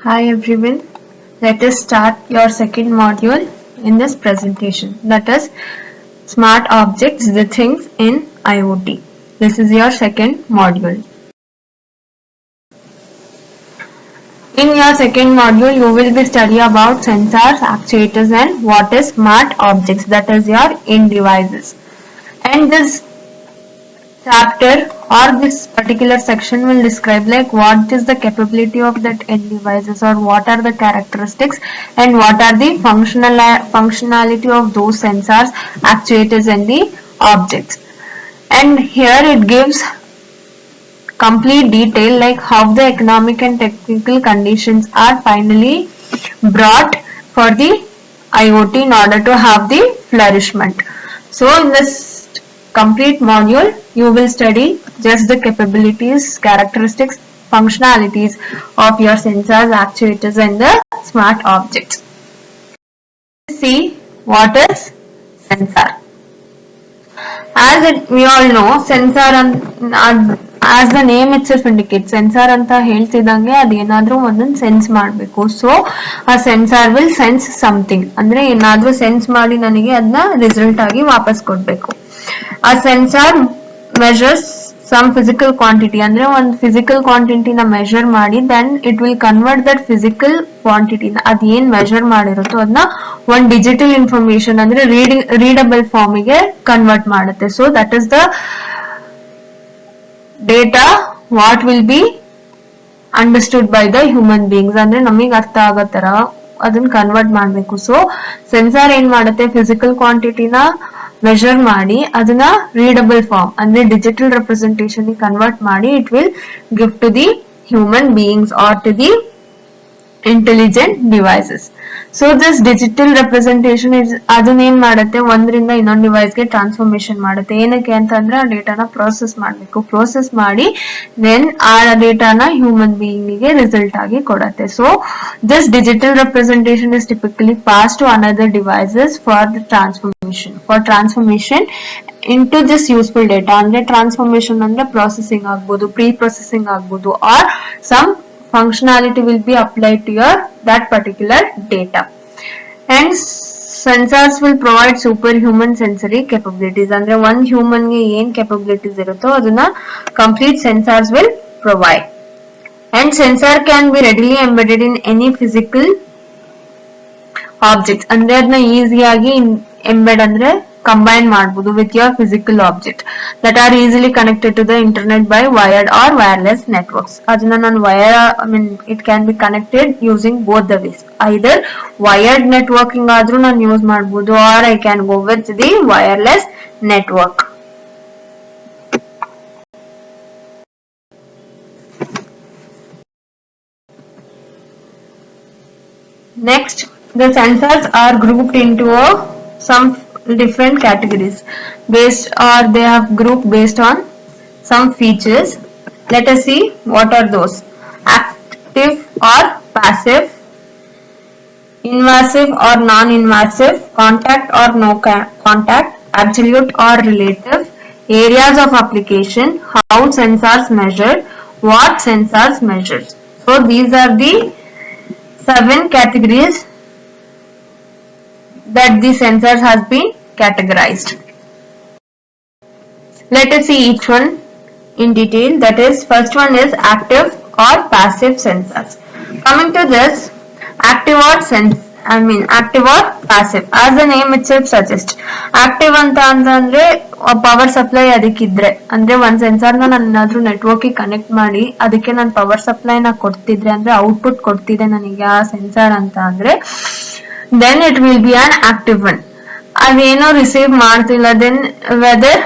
Hi everyone, let us start your second module in this presentation, that is Smart Objects, the Things in IoT. This is your second module. In your second module, you will be studying about sensors, actuators and what is smart objects, that is your end devices. And this chapter or this particular section will describe like what is the capability of that end devices or what are the characteristics and what are the functionality of those sensors, actuators and the objects. And here it gives complete detail like how the economic and technical conditions are finally brought for the IoT in order to have the flourishment. So in this complete module, you will study just the capabilities, characteristics, functionalities of your sensors, actuators and the smart objects. See what is sensor. We all know, sensor as the name itself indicates, sensor anta ಹೇಳ್ತಿದಂಗೆ ಅದೇನಾದ್ರೂ ಒಂದನ್ನು sense ಮಾಡಬೇಕು. So ಆ sensor will sense something, ಅಂದ್ರೆ ಏನಾದ್ರೂ sense ಮಾಡಿ ನನಗೆ ಅದನ್ನ result ಆಗಿ ವಾಪಸ್ ಕೊಡ್ಬೇಕು. ಆ sensor measures some physical quantity, ಅಂದ್ರೆ ಒಂದು ಫಿಸಿಕಲ್ ಕ್ವಾಂಟಿಟಿನ ಮೆಜರ್ ಮಾಡಿ then it will convert that physical ಕ್ವಾಂಟಿಟಿನ ಅದ್ ಏನ್ ಮೆಜರ್ ಮಾಡಿರುತ್ತೋ ಅದನ್ನ ಒಂದು ಡಿಜಿಟಲ್ ಇನ್ಫಾರ್ಮೇಶನ್ ಅಂದ್ರೆ ರೀಡಬಲ್ ಫಾರ್ಮಿಗೆ ಕನ್ವರ್ಟ್ ಮಾಡುತ್ತೆ. So that is the data what will be understood by the human beings, ಅಂದ್ರೆ ನಮಗೆ ಅರ್ಥ ಆಗೋ ತರ ಅದನ್ನ ಕನ್ವರ್ಟ್ ಮಾಡಬೇಕು. ಸೊ ಸೆನ್ಸಾರ್ ಏನ್ ಮಾಡುತ್ತೆ, ಫಿಸಿಕಲ್ ಕ್ವಾಂಟಿಟಿನ ಮೆಜರ್ ಮಾಡಿ ಅದನ್ನ ರೀಡಬಲ್ ಫಾರ್ಮ್ ಅಂದ್ರೆ ಡಿಜಿಟಲ್ ರೆಪ್ರೆಸೆಂಟೇಷನ್ ಕನ್ವರ್ಟ್ ಮಾಡಿ it will give to the human beings or to the intelligent devices. So this digital representation is ಅದನ್ನ ಏನ್ ಮಾಡುತ್ತೆ, ಒಂದರಿಂದ ಇನ್ನೊಂದು ಡಿವೈಸ್ಗೆ ಟ್ರಾನ್ಸ್ಫಾರ್ಮೇಶನ್ ಮಾಡುತ್ತೆ. ಏನಕ್ಕೆ ಅಂತಂದ್ರೆ ಆ ಡೇಟಾನ ಪ್ರೋಸೆಸ್ ಮಾಡಬೇಕು. ಪ್ರೋಸೆಸ್ ಮಾಡಿ ದೆನ್ ಆ ಡೇಟಾನ ಹ್ಯೂಮನ್ ಬೀಯಿಂಗ್ ಗೆ ರಿಸಲ್ಟ್ ಆಗಿ ಕೊಡುತ್ತೆ. So this digital representation is typically pass to another devices for the transformation into this useful data. ಅಂದ್ರೆ ಟ್ರಾನ್ಸ್ಫಾರ್ಮೇಶನ್ ಅಂದ್ರೆ ಪ್ರೊಸೆಸಿಂಗ್ ಆಗ್ಬೋದು, ಪ್ರೀ ಪ್ರೊಸೆಸಿಂಗ್ ಆಗ್ಬೋದು, or some functionality will be applied to that particular data. And sensors will provide superhuman sensory capabilities, ಅಂದ್ರೆ one human ಗೆ ಏನ್ capabilities ಇರುತ್ತೋ ಅದನ್ನ complete sensors will provide. And sensor can be readily embedded in any physical objects, ಅಂದ್ರೆ ಅದನ್ನ ಈಸಿಯಾಗಿ embed ಅಂದ್ರೆ combine ಮಾಡಬಹುದು with your physical object that are easily connected to the internet by wired or wireless networks. ಅದನ್ನ ನಾನು it can be connected using both the ways. Either wired networking ಆದ್ರೂ ನಾನು use ಮಾಡಬಹುದು or I can go with the wireless network. Next, the sensors are grouped into some different categories based, or they have grouped based on some features. Let us see what are those. Active or passive, invasive or non-invasive, contact or no contact, absolute or relative, areas of application, how sensors measure, what sensors measures. So these are the 7 categories that the sensors has been categorized. Let us see each one in detail. That is, first one is active or passive sensors. Coming to this, active or passive, as the name itself suggests. Active ಅಂತಂದ್ರೆ power supply ಅದಕ್ಕಿದ್ರೆ, ಅಂದ್ರೆ ಒಂದ್ sensor ನಾನು ಏನಾದ್ರೂ network connect ಮಾಡಿ ಅದಕ್ಕೆ ನಾನು power supply ನ ಕೊಡ್ತಿದ್ರೆ, ಅಂದ್ರೆ ಔಟ್ಪುಟ್ ಕೊಡ್ತಿದೆ ನನಗೆ ಆ ಸೆನ್ಸಾರ್ ಅಂತ ಅಂದ್ರೆ then it will be an active one. ಅದೇನೋ ರಿಸೀವ್ ಮಾಡ್ತಿಲ್ಲ, then whether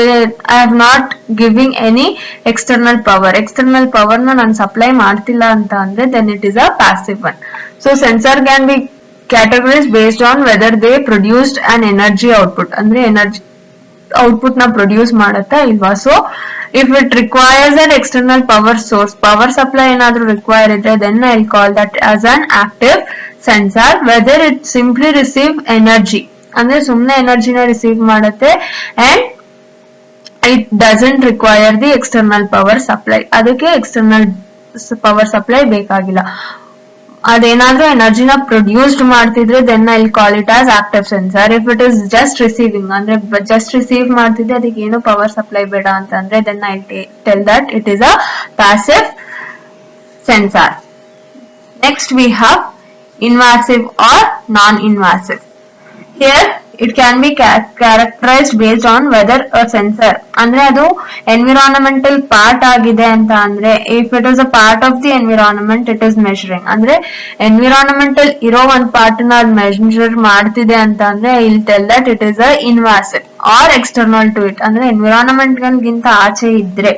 I am not giving any external power ನ ನಾನು ಸಪ್ಲೈ ಮಾಡ್ತಿಲ್ಲ ಅಂತ ಅಂದ್ರೆ then it is a passive one. So sensor can be categorized based on whether they produced an energy output, ಅಂದ್ರೆ energy output ನ produce ಮಾಡುತ್ತಾ ಇಲ್ವಾ. So if it requires an external power source, power supply ಏನಾದ್ರೂ require ಇದ್ರೆ then I'll call that as an active sensor. Whether it simply receive energy, ಅಂದ್ರೆ ಸುಮ್ನೆ ಎನರ್ಜಿನ receive ಮಾಡುತ್ತೆ and it doesn't require the external power supply, ಅದಕ್ಕೆ external power supply ಬೇಕಾಗಿಲ್ಲ. ಅದೇನಾದ್ರೂ ಎನರ್ಜಿನ produced ಮಾಡ್ತಿದ್ರೆ then I will call it as active sensor. If it is just receiving ಅಂದ್ರೆ just receive ಮಾಡ್ತಿದ್ರೆ ಅದಕ್ಕೆ ಏನು ಪವರ್ ಸಪ್ಲೈ ಬೇಡ ಅಂತಂದ್ರೆ then I tell that it is a passive sensor. Next we have invasive or non-invasive. Here it can be characterized based on whether a sensor ಅಂದ್ರೆ ಅದು environmental part ಆಗಿದೆ ಅಂತ ಅಂದ್ರೆ if it is a part of the environment it is measuring ಅಂದ್ರೆ environmental ಇರೋ ಒಂದ್ part ನ measure ಮಾಡ್ತಿದೆ ಅಂತ ಅಂದ್ರೆ I will tell that it is a invasive or external to it ಅಂದ್ರೆ ಎನ್ವಿರಾನ್ಮೆಂಟ್ ಗಿಂತ ಆಚೆ ಇದ್ರೆ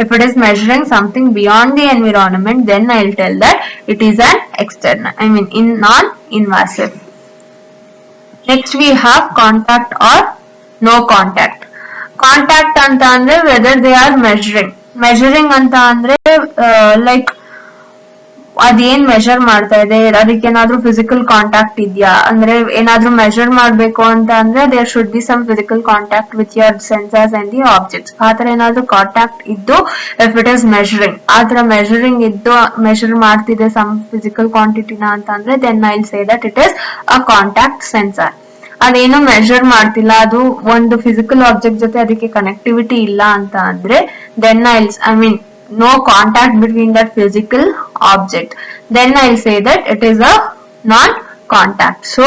if it is measuring something beyond the environment then I will tell that it is an external non-invasive. Next we have contact or no contact. Contact anta andre whether they are measuring anta andre like ಅದೇನ್ measure ಮಾಡ್ತಾ ಇದೆ ಅದಕ್ಕೆ ಏನಾದ್ರೂ physical contact ಇದೆಯಾ ಅಂದ್ರೆ ಏನಾದ್ರೂ measure ಮಾಡ್ಬೇಕು ಅಂತ ಅಂದ್ರೆ there should be some physical contact with your sensors and the objects. ಆತರ ಏನಾದ್ರೂ ಕಾಂಟ್ಯಾಕ್ಟ್ ಇದ್ದು ಇಫ್ ಇಟ್ ಇಸ್ ಮೆಜರಿಂಗ್ ಆತರ ಮೆಜರಿಂಗ್ ಇದ್ದು ಮೆಜರ್ ಮಾಡ್ತಿದೆ ಸಮ್ ಫಿಸಿಕಲ್ ಕ್ವಾಂಟಿಟಿನ ಅಂತ ಅಂದ್ರೆ then I will say that it is a contact sensor. ಅದೇನು ಮೆಜರ್ ಮಾಡ್ತಿಲ್ಲ ಅದು ಒಂದು ಫಿಸಿಕಲ್ ಆಬ್ಜೆಕ್ಟ್ ಜೊತೆ ಅದಕ್ಕೆ ಕನೆಕ್ಟಿವಿಟಿ ಇಲ್ಲ ಅಂತ ಅಂದ್ರೆ then I mean no contact between that physical object then I'll say that it is a non-contact. So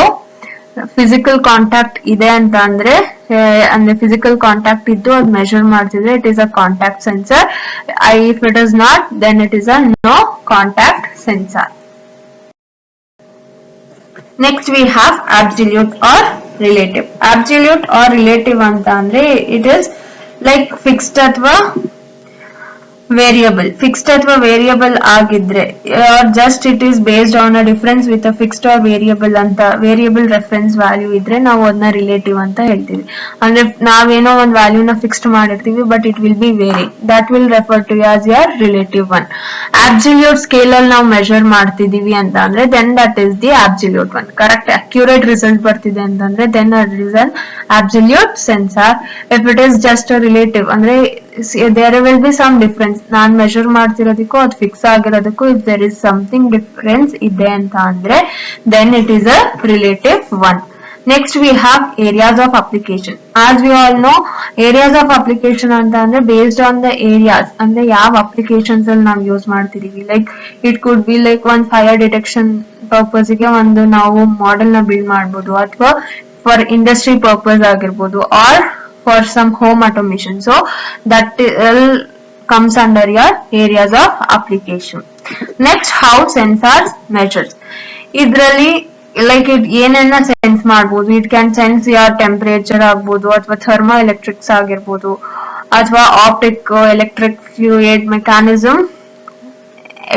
physical contact ide anta andre physical contact iddu ad measure ಮಾಡ್ತಿದ್ರೆ it is a contact sensor. If it is not then it is a no contact sensor. Next we have absolute or relative. Absolute or relative anta andre it is like fixed athwa variable. Fixed ಅಥವಾ variable ಆಗಿದ್ರೆ just it is based on a difference with a fixed or variable ಅಂತ variable reference value ಇದ್ರೆ ನಾವು ಅದನ್ನ relative ಅಂತ ಹೇಳ್ತೀವಿ. ಅಂದ್ರೆ ನಾವೇನೋ ಒಂದು ವ್ಯಾಲ್ಯೂನ ಫಿಕ್ಸ್ಡ್ ಮಾಡಿರ್ತೀವಿ but it will be very that will refer to as your relative one. Absolute scale ಅಲ್ಲಿ ನಾವು ಮೆಜರ್ ಮಾಡ್ತಿದೀವಿ ಅಂತ ಅಂದ್ರೆ then that is the absolute one. Correct accurate result ಬರ್ತಿದೆ ಅಂತಂದ್ರೆ then at is an absolute sensor. If it is just a relative ಅಂದ್ರೆ there will be some difference ನಾನು ಮೆಜರ್ ಮಾಡ್ತಿರೋದಕ್ಕೂ ಅದು ಫಿಕ್ಸ್ ಆಗಿರೋದಕ್ಕೂ if there is something difference ಇದೆ ಅಂತ ಅಂದ್ರೆ then it is a relative one. Next we have areas of application. As we all know areas of application ಅಂತ ಅಂದ್ರೆ based on the areas ಅಂದ್ರೆ ಯಾವ applications ಅಲ್ಲಿ ನಾವು ಯೂಸ್ ಮಾಡ್ತಿದೀವಿ. Like it could be like one fire detection purpose ಗೆ ಒಂದು ನಾವು ಮಾಡೆಲ್ ನ ಬಿಲ್ಡ್ ಮಾಡಬಹುದು ಅಥವಾ for industry purpose ಆಗಿರಬಹುದು or for some home automation. So that comes under your areas of application. Next how sensors measures. Idralli like it ಏನನ್ನ sense ಮಾಡಬಹುದು. It can sense your temperature ಆಗಬಹುದು ಅಥವಾ thermo electrics ಆಗಿರಬಹುದು ಅಥವಾ optic electric fluid mechanism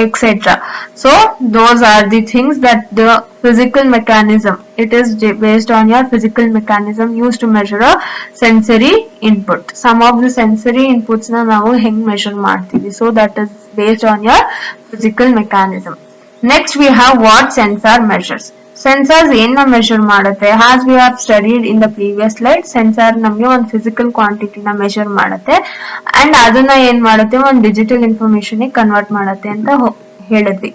etc. So those are the things that the physical mechanism, it is based on your physical mechanism used to measure a sensory input. Some of the sensory inputs na ನಾವು ಹೆಂಗ್ measure ಮಾಡ್ತೀವಿ. So that is based on your physical mechanism. Next we have what sensor measures. Sensors ಏನ್ನ measure ಮಾಡುತ್ತೆ. As we have studied in the previous slide, sensor ನಮಗೆ ಒಂದು physical quantity ನ measure ಮಾಡುತ್ತೆ and ಅದನ್ನ ಏನ್ ಮಾಡುತ್ತೆ ಒಂದು digital information ಗೆ convert ಮಾಡುತ್ತೆ ಅಂತ ಹೇಳಿದ್ವಿ.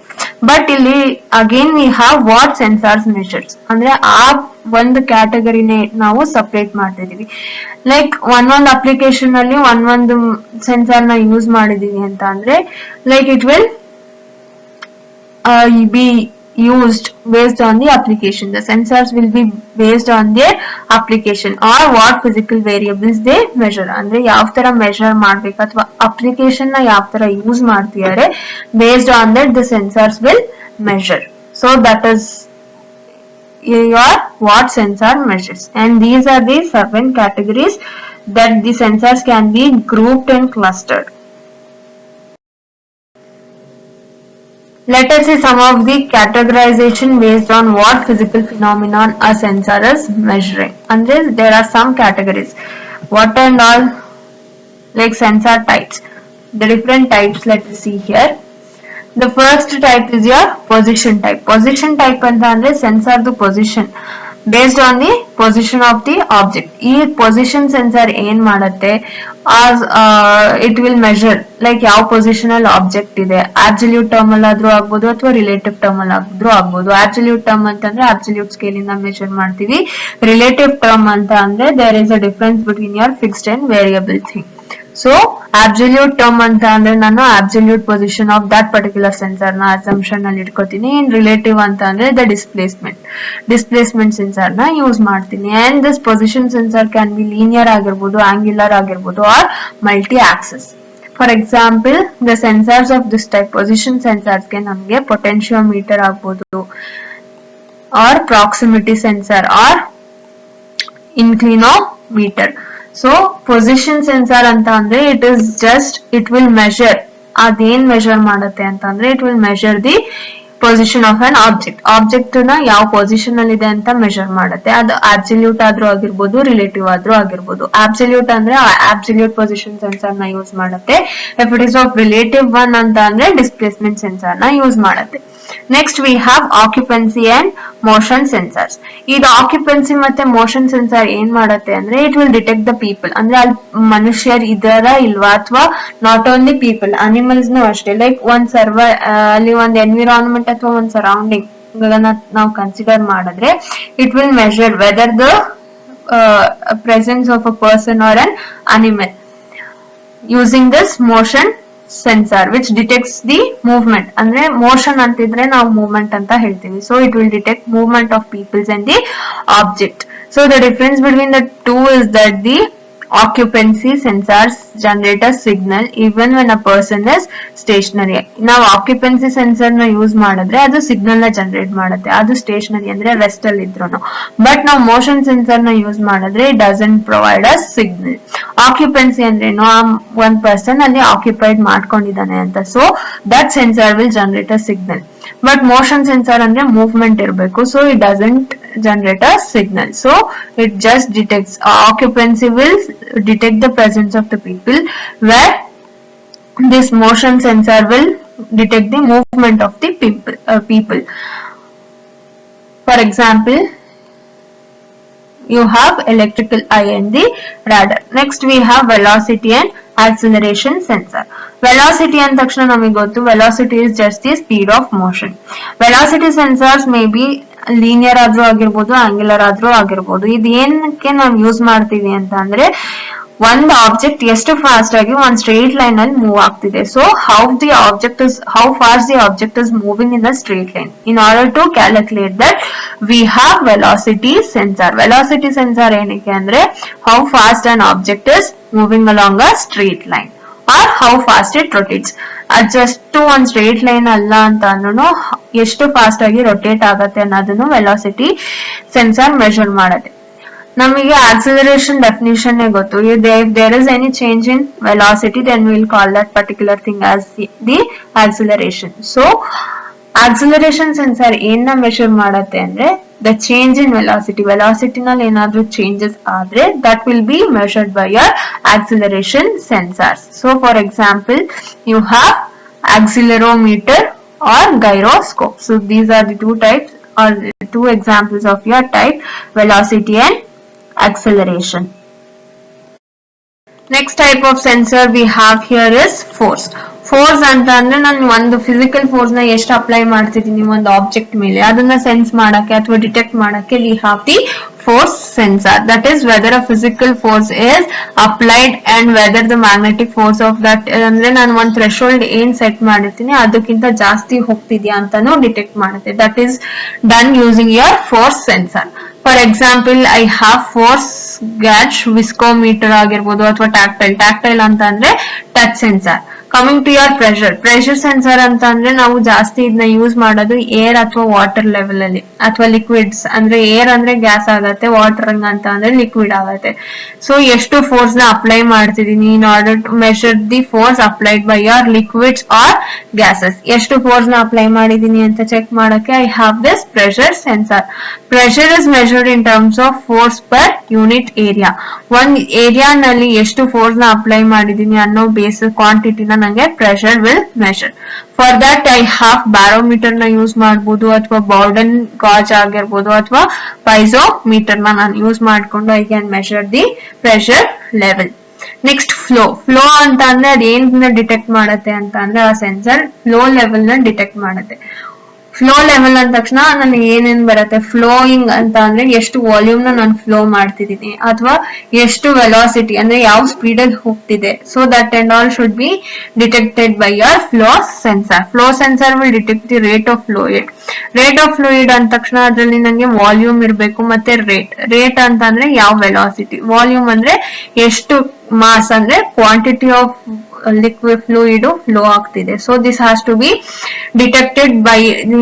ಬಟ್ ಇಲ್ಲಿ again we have what sensors measures ಅಂದ್ರೆ ಆ ಒಂದು ಕ್ಯಾಟಗರಿನೇ ನಾವು ಸಪರೇಟ್ ಮಾಡ್ತಿದೀವಿ. ಲೈಕ್ ಒಂದೊಂದು ಅಪ್ಲಿಕೇಶನ್ ಅಲ್ಲಿ ಒಂದೊಂದು ಸೆನ್ಸಾರ್ ನ ಯೂಸ್ ಮಾಡಿದೀವಿ ಅಂತ ಅಂದ್ರೆ like it will be used based on the application. The sensors will be based on their application or what physical variables they measure. ಅಂದ್ರೆ ಯಾವ ತರ ಮೆಜರ್ ಮಾಡ್ಬೇಕು ಅಥವಾ ಅಪ್ಲಿಕೇಶನ್ ನ ಯಾವ ತರ ಯೂಸ್ ಮಾಡ್ತಿದ್ದಾರೆ based on that the sensors will measure. So that is your what sensor measures, and these are the 7 categories that the sensors can be grouped and clustered. Let us see some of the categorization based on what physical phenomenon a sensor is measuring. And there are some categories. What and all like sensor types. The different types let us see here. The first type is your position type. Position type anta andre sensor the position. Based on the position of the object. ಈ position sensor ಏನ್ ಮಾಡುತ್ತೆ, it will measure like ಯಾವ position ಅಲ್ಲಿ object ಇದೆ, absolute term ಅಲ್ಲಿ ಆದ್ರೂ ಆಗ್ಬೋದು ಅಥವಾ ರಿಲೇಟಿವ್ ಟರ್ಮ್ ಅಲ್ಲಿ ಆದ್ರೂ ಆಗ್ಬೋದು. ಅಬ್ಸಲ್ಯೂಟ್ ಟರ್ಮ್ ಅಂತಂದ್ರೆ ಅಬ್ಸಲ್ಯೂಟ್ ಸ್ಕೇಲ್ ಇಂದ ಮೆಷರ್ ಮಾಡ್ತೀವಿ. ರಿಲೇಟಿವ್ ಟರ್ಮ್ ಅಂತ ಅಂದ್ರೆ there is a difference between your fixed and variable thing. So absolute term ಅಂತ ಅಂದ್ರೆ ನಾನು absolute position of that particular sensor ನ ಅಸಂಪ್ಷನ್ ಅಲ್ಲಿ ಇಟ್ಕೋತೀನಿ. ಇನ್ ರಿಲೇಟಿವ್ ಅಂತ ಅಂದ್ರೆ ದ ಡಿಸ್ಪ್ಲೇಸ್ಮೆಂಟ್ ಸೆನ್ಸರ್ ನ ಯೂಸ್ ಮಾಡ್ತೀನಿ. And this position sensor can be linear ಆಗಿರ್ಬೋದು, ಆಂಗ್ಯುಲರ್ ಆಗಿರ್ಬೋದು, or multi axes. For example the sensors of this type position sensors ಗೆ ನಮಗೆ ಪೊಟೆನ್ಶಿಯೋಮೀಟರ್ ಆಗ್ಬೋದು, or proximity sensor, or inclinometer. So position sensor ಅಂತ ಅಂದ್ರೆ it will measure, ಅದೇನ್ measure ಮಾಡುತ್ತೆ ಅಂತ ಅಂದ್ರೆ it will measure the position of an object ನ ಯಾವ ಪೊಸಿಷನ್ ಅಲ್ಲಿ ಇದೆ ಅಂತ ಮೆಷರ್ ಮಾಡುತ್ತೆ. ಅದು ಅಬ್ಸಲ್ಯೂಟ್ ಆದ್ರೂ ಆಗಿರ್ಬೋದು, ರಿಲೇಟಿವ್ ಆದ್ರೂ ಆಗಿರ್ಬೋದು. ಅಬ್ಸಲ್ಯೂಟ್ ಅಂದ್ರೆ ಅಬ್ಸಲ್ಯೂಟ್ ಪೊಸಿಷನ್ ಸೆನ್ಸರ್ ನ ಯೂಸ್ ಮಾಡುತ್ತೆ. If it is of relative one ಅಂತ ಅಂದ್ರೆ ಡಿಸ್ಪ್ಲೇಸ್ಮೆಂಟ್ ಸೆನ್ಸರ್ ನ ಯೂಸ್ ಮಾಡುತ್ತೆ. Next we have occupancy and motion sensors. ಇದು ಆಕ್ಯುಪೆನ್ಸಿ ಮತ್ತೆ ಮೋಷನ್ ಸೆನ್ಸರ್ ಏನ್ ಮಾಡುತ್ತೆ ಅಂದ್ರೆ it will detect the people, ಅಂದ್ರೆ ಅಲ್ಲಿ ಮನುಷ್ಯರ್ ಇದಾರ ಇಲ್ವಾ, ಅಥವಾ ನಾಟ್ ಓನ್ಲಿ ಪೀಪಲ್, ಅನಿಮಲ್ಸ್ ನು ಅಷ್ಟೇ. ಲೈಕ್ ಅಲ್ಲಿ ಒಂದ್ ಎನ್ವಿರಾನ್ಮೆಂಟ್ ಅಥವಾ ಒಂದ್ ಸರೌಂಡಿಂಗ್ ನಾವು ಕನ್ಸಿಡರ್ ಮಾಡಿದ್ರೆ it will measure whether the presence of a person or an animal using this motion sensor which detects the movement. ಅಂದ್ರೆ ಮೋಷನ್ ಅಂತಿದ್ರೆ ನಾವು ಮೂವ್ಮೆಂಟ್ ಅಂತ ಹೇಳ್ತೀವಿ. So it will detect movement of peoples and the object. So the difference between the two is that the occupancy sensors generate a signal even when a person is stationary. ನಾವು occupancy sensor ನ use ಮಾಡಿದ್ರೆ ಅದು signal ನ generate ಮಾಡುತ್ತೆ, ಅದು stationery ಅಂದ್ರೆ rest ಅಲ್ಲಿ ಇದ್ರು. ಬಟ್ ನಾವು ಮೋಷನ್ ಸೆನ್ಸರ್ ನ ಯೂಸ್ ಮಾಡಿದ್ರೆ it doesn't provide a signal. Occupancy ಅಂದ್ರೆ ಒಂದ್ ಪರ್ಸನ್ ಅಲ್ಲಿ ಆಕ್ಯುಪೈಡ್ ಮಾಡ್ಕೊಂಡಿದ್ದಾನೆ ಅಂತ, so that sensor will generate a signal. But motion sensor ಅಂದ್ರೆ ಮೂವ್ಮೆಂಟ್ ಇರಬೇಕು, so it doesn't generate a signal. So it just detects, occupancy will detect the presence of the people, where this motion sensor will detect the movement of the people. For example, you have electrical eye and the radar. Next we have velocity and acceleration sensor. Velocity and takshana namige gottu, velocity is just the speed of motion. Velocity sensors may be linear ಆದ್ರೂ ಆಗಿರ್ಬೋದು, angular ಆದ್ರೂ ಆಗಿರ್ಬೋದು. ಇದು ಏನಕ್ಕೆ ನಾವು use ಮಾಡ್ತೀವಿ ಅಂತ ಅಂದ್ರೆ ಒಂದು ಆಬ್ಜೆಕ್ಟ್ ಎಷ್ಟು ಫಾಸ್ಟ್ ಆಗಿ ಒಂದ್ ಸ್ಟ್ರೇಟ್ ಲೈನ್ ಅಲ್ಲಿ ಮೂವ್ ಆಗ್ತಿದೆ. So how fast the object is moving in the straight line. In order to calculate that we have velocity sensor. Velocity sensor ಏನಕ್ಕೆ ಅಂದ್ರೆ how fast an object is moving along a straight line or how fast it rotates. Just ಒಂದ್ straight line ಅಲ್ಲ ಅಂತ ಅಂದ್ರೂ ಎಷ್ಟು fast ಆಗಿ rotate ಆಗತ್ತೆ ಅನ್ನೋದನ್ನು ವೆಲಾಸಿಟಿ ಸೆನ್ಸರ್ ಮೆಷರ್ ಮಾಡುತ್ತೆ. ನಮಗೆ ಆಕ್ಸಿಲರೇಷನ್ ಡೆಫಿನಿಷನ್ ಗೊತ್ತು. if there is any change in velocity then we will call that particular thing as the acceleration. So acceleration sensor ಏನ್ನ ಮೆಷರ್ ಮಾಡುತ್ತೆ ಅಂದ್ರೆ the change in velocity ನಲ್ಲಿ ಏನಾದ್ರೂ changes ಆದ್ರೆ that will be measured by your acceleration sensors. So for example you have accelerometer or gyroscope. So these are the two types or two examples of your type velocity and acceleration. Next type of sensor we have here is force. Force ಅಂತ ಅಂದ್ರೆ ನಾನು ಒಂದು physical force ನ ಎಷ್ಟು apply ಮಾಡ್ತಿದ್ದೀನಿ ಒಂದು object ಮೇಲೆ, ಅದನ್ನ ಸೆನ್ಸ್ ಮಾಡಕ್ಕೆ ಅಥವಾ ಡಿಟೆಕ್ಟ್ ಮಾಡಕ್ಕೆ we have the force sensor. That is whether a physical force is applied and whether the magnetic force of that ಅಂದ್ರೆ ನಾನು ಒಂದು ಥ್ರೆಶೋಲ್ಡ್ ಏನ್ ಸೆಟ್ ಮಾಡಿರ್ತೀನಿ ಅದಕ್ಕಿಂತ ಜಾಸ್ತಿ ಹೋಗ್ತಿದ್ಯಾ ಅಂತಾನು ಡಿಟೆಕ್ಟ್ ಮಾಡುತ್ತೆ. That is done using your force sensor. For example I have force gauge, viscometer ಆಗಿರ್ಬೋದು ಅಥವಾ ಟ್ಯಾಕ್ಟೈಲ್ ಅಂತ ಅಂದ್ರೆ touch sensor. Coming to your pressure sensor ಅಂತ ಅಂದ್ರೆ ನಾವು ಜಾಸ್ತಿ ಇದನ್ನ ಯೂಸ್ ಮಾಡೋದು ಏರ್ ಅಥವಾ ವಾಟರ್ ಲೆವೆಲ್ ಅಲ್ಲಿ ಅಥವಾ ಲಿಕ್ವಿಡ್ಸ್. ಅಂದ್ರೆ ಏರ್ ಅಂದ್ರೆ ಗ್ಯಾಸ್ ಆಗತ್ತೆ, ವಾಟರ್ ಅಂತ ಅಂದ್ರೆ ಲಿಕ್ವಿಡ್ ಆಗತ್ತೆ. ಸೊ ಎಷ್ಟು ಫೋರ್ಸ್ ನ ಅಪ್ಲೈ ಮಾಡ್ತಿದೀನಿ in order to measure the force applied by your liquids or gases. ಎಷ್ಟು ಫೋರ್ಸ್ ನ ಅಪ್ಲೈ ಮಾಡಿದೀನಿ ಅಂತ ಚೆಕ್ ಮಾಡಕ್ಕೆ I have this pressure sensor. Pressure is measured in terms of force per unit area. ಒಂದ್ area ನಲ್ಲಿ ಎಷ್ಟು force ನ apply ಮಾಡಿದೀನಿ ಅನ್ನೋ ಬೇಸ್ ಕ್ವಾಂಟಿಟಿನ ನಂಗೆ pressure will measure. For that I have barometer ನ ಯೂಸ್ ಮಾಡಬಹುದು, ಅಥವಾ ಬಾರ್ಡನ್ ಗಾಜ್ ಆಗಿರ್ಬೋದು, ಅಥವಾ ಪೈಸೋಮೀಟರ್ ನಾನು ಯೂಸ್ ಮಾಡ್ಕೊಂಡು I can measure the pressure level. Next flow ಅಂತ ಅಂದ್ರೆ ಅದೇನ್ ಡಿಟೆಕ್ಟ್ ಮಾಡುತ್ತೆ ಅಂತ ಅಂದ್ರೆ ಆ ಸೆನ್ಸರ್ ಫ್ಲೋ ಲೆವೆಲ್ ನ ಡಿಟೆಕ್ಟ್ ಮಾಡುತ್ತೆ. ಫ್ಲೋ ಲೆವೆಲ್ ಅಂದ ತಕ್ಷಣ ನನಗೆ ಏನೇನ್ ಬರುತ್ತೆ, ಫ್ಲೋಯಿಂಗ್ ಅಂತ ಅಂದ್ರೆ ಎಷ್ಟು ವಾಲ್ಯೂಮ್ ನ ನಾನು ಫ್ಲೋ ಮಾಡ್ತಿದ್ದೀನಿ, ಅಥವಾ ಎಷ್ಟು ವೆಲಾಸಿಟಿ ಅಂದ್ರೆ ಯಾವ ಸ್ಪೀಡ್ ಅಲ್ಲಿ ಹೋಗ್ತಿದೆ. So that and all should be detected by your flow sensor. Flow sensor will detect the rate of fluid. Rate of fluid ಅಂದ ತಕ್ಷಣ ಅದರಲ್ಲಿ ನಂಗೆ ವಾಲ್ಯೂಮ್ ಇರಬೇಕು, ಮತ್ತೆ ರೇಟ್ ಅಂತ ಅಂದ್ರೆ ಯಾವ ವೆಲಾಸಿಟಿ, ವಾಲ್ಯೂಮ್ ಅಂದ್ರೆ ಎಷ್ಟು ಮಾಸ್ ಅಂದ್ರೆ quantity of liquid fluid flow ಆಗ್ತಿದೆ. So this has to be detected by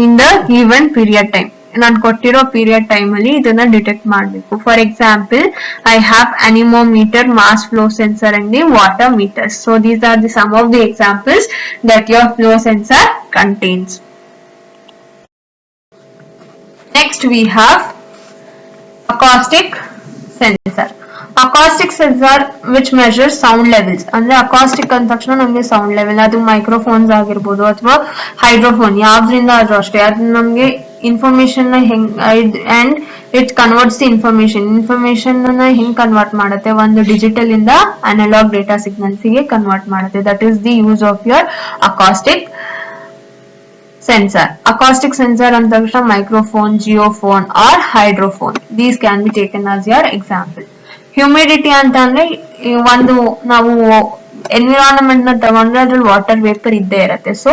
in the given period time. ನಾನು ಕೊಟ್ಟಿರೋ ಪೀರಿಯಡ್ ಟೈಮ್ ಅಲ್ಲಿ ಇದನ್ನ ಡಿಟೆಕ್ಟ್ ಮಾಡಬೇಕು. For example, I have anemometer, mass flow sensor and the water meter. So these are the some of the examples that your flow sensor contains. Next we have acoustic sensor. Acoustic sensor which measure sound levels. ಅಂದ್ರೆ acoustic ಅಂದ ತಕ್ಷಣ ನಮ್ಗೆ sound level, ಅದು microphones ಆಗಿರ್ಬೋದು ಅಥವಾ ಹೈಡ್ರೋಫೋನ್, ಯಾವ್ದ್ರಿಂದ ಆದ್ರೂ ಅಷ್ಟೇ, ಅದು ನಮ್ಗೆ ಇನ್ಫಾರ್ಮೇಶನ್ ನ ಹೆಂಗ್ and it converts the information ನ ಹೆಂಗ್ ಕನ್ವರ್ಟ್ ಮಾಡುತ್ತೆ, ಒಂದು ಡಿಜಿಟಲ್ ಇಂದ ಅನಲಾಗ್ ಡೇಟಾ ಸಿಗ್ನಲ್ಸ್ ಗೆ ಕನ್ವರ್ಟ್ ಮಾಡುತ್ತೆ. That is the use of your acoustic sensor. Acoustic sensor ಅಂದ ತಕ್ಷಣ microphone, geophone or hydrophone, these can be taken as your example. Humidity ಅಂತ ಅಂದ್ರೆ ಒಂದು ನಾವು ಎನ್ವಿರಾನ್ಮೆಂಟ್ ನ ತಗೊಂಡ್ರೆ ಅದ್ರಲ್ಲಿ ವಾಟರ್ ವೇಪರ್ ಇದ್ದೇ ಇರುತ್ತೆ. ಸೊ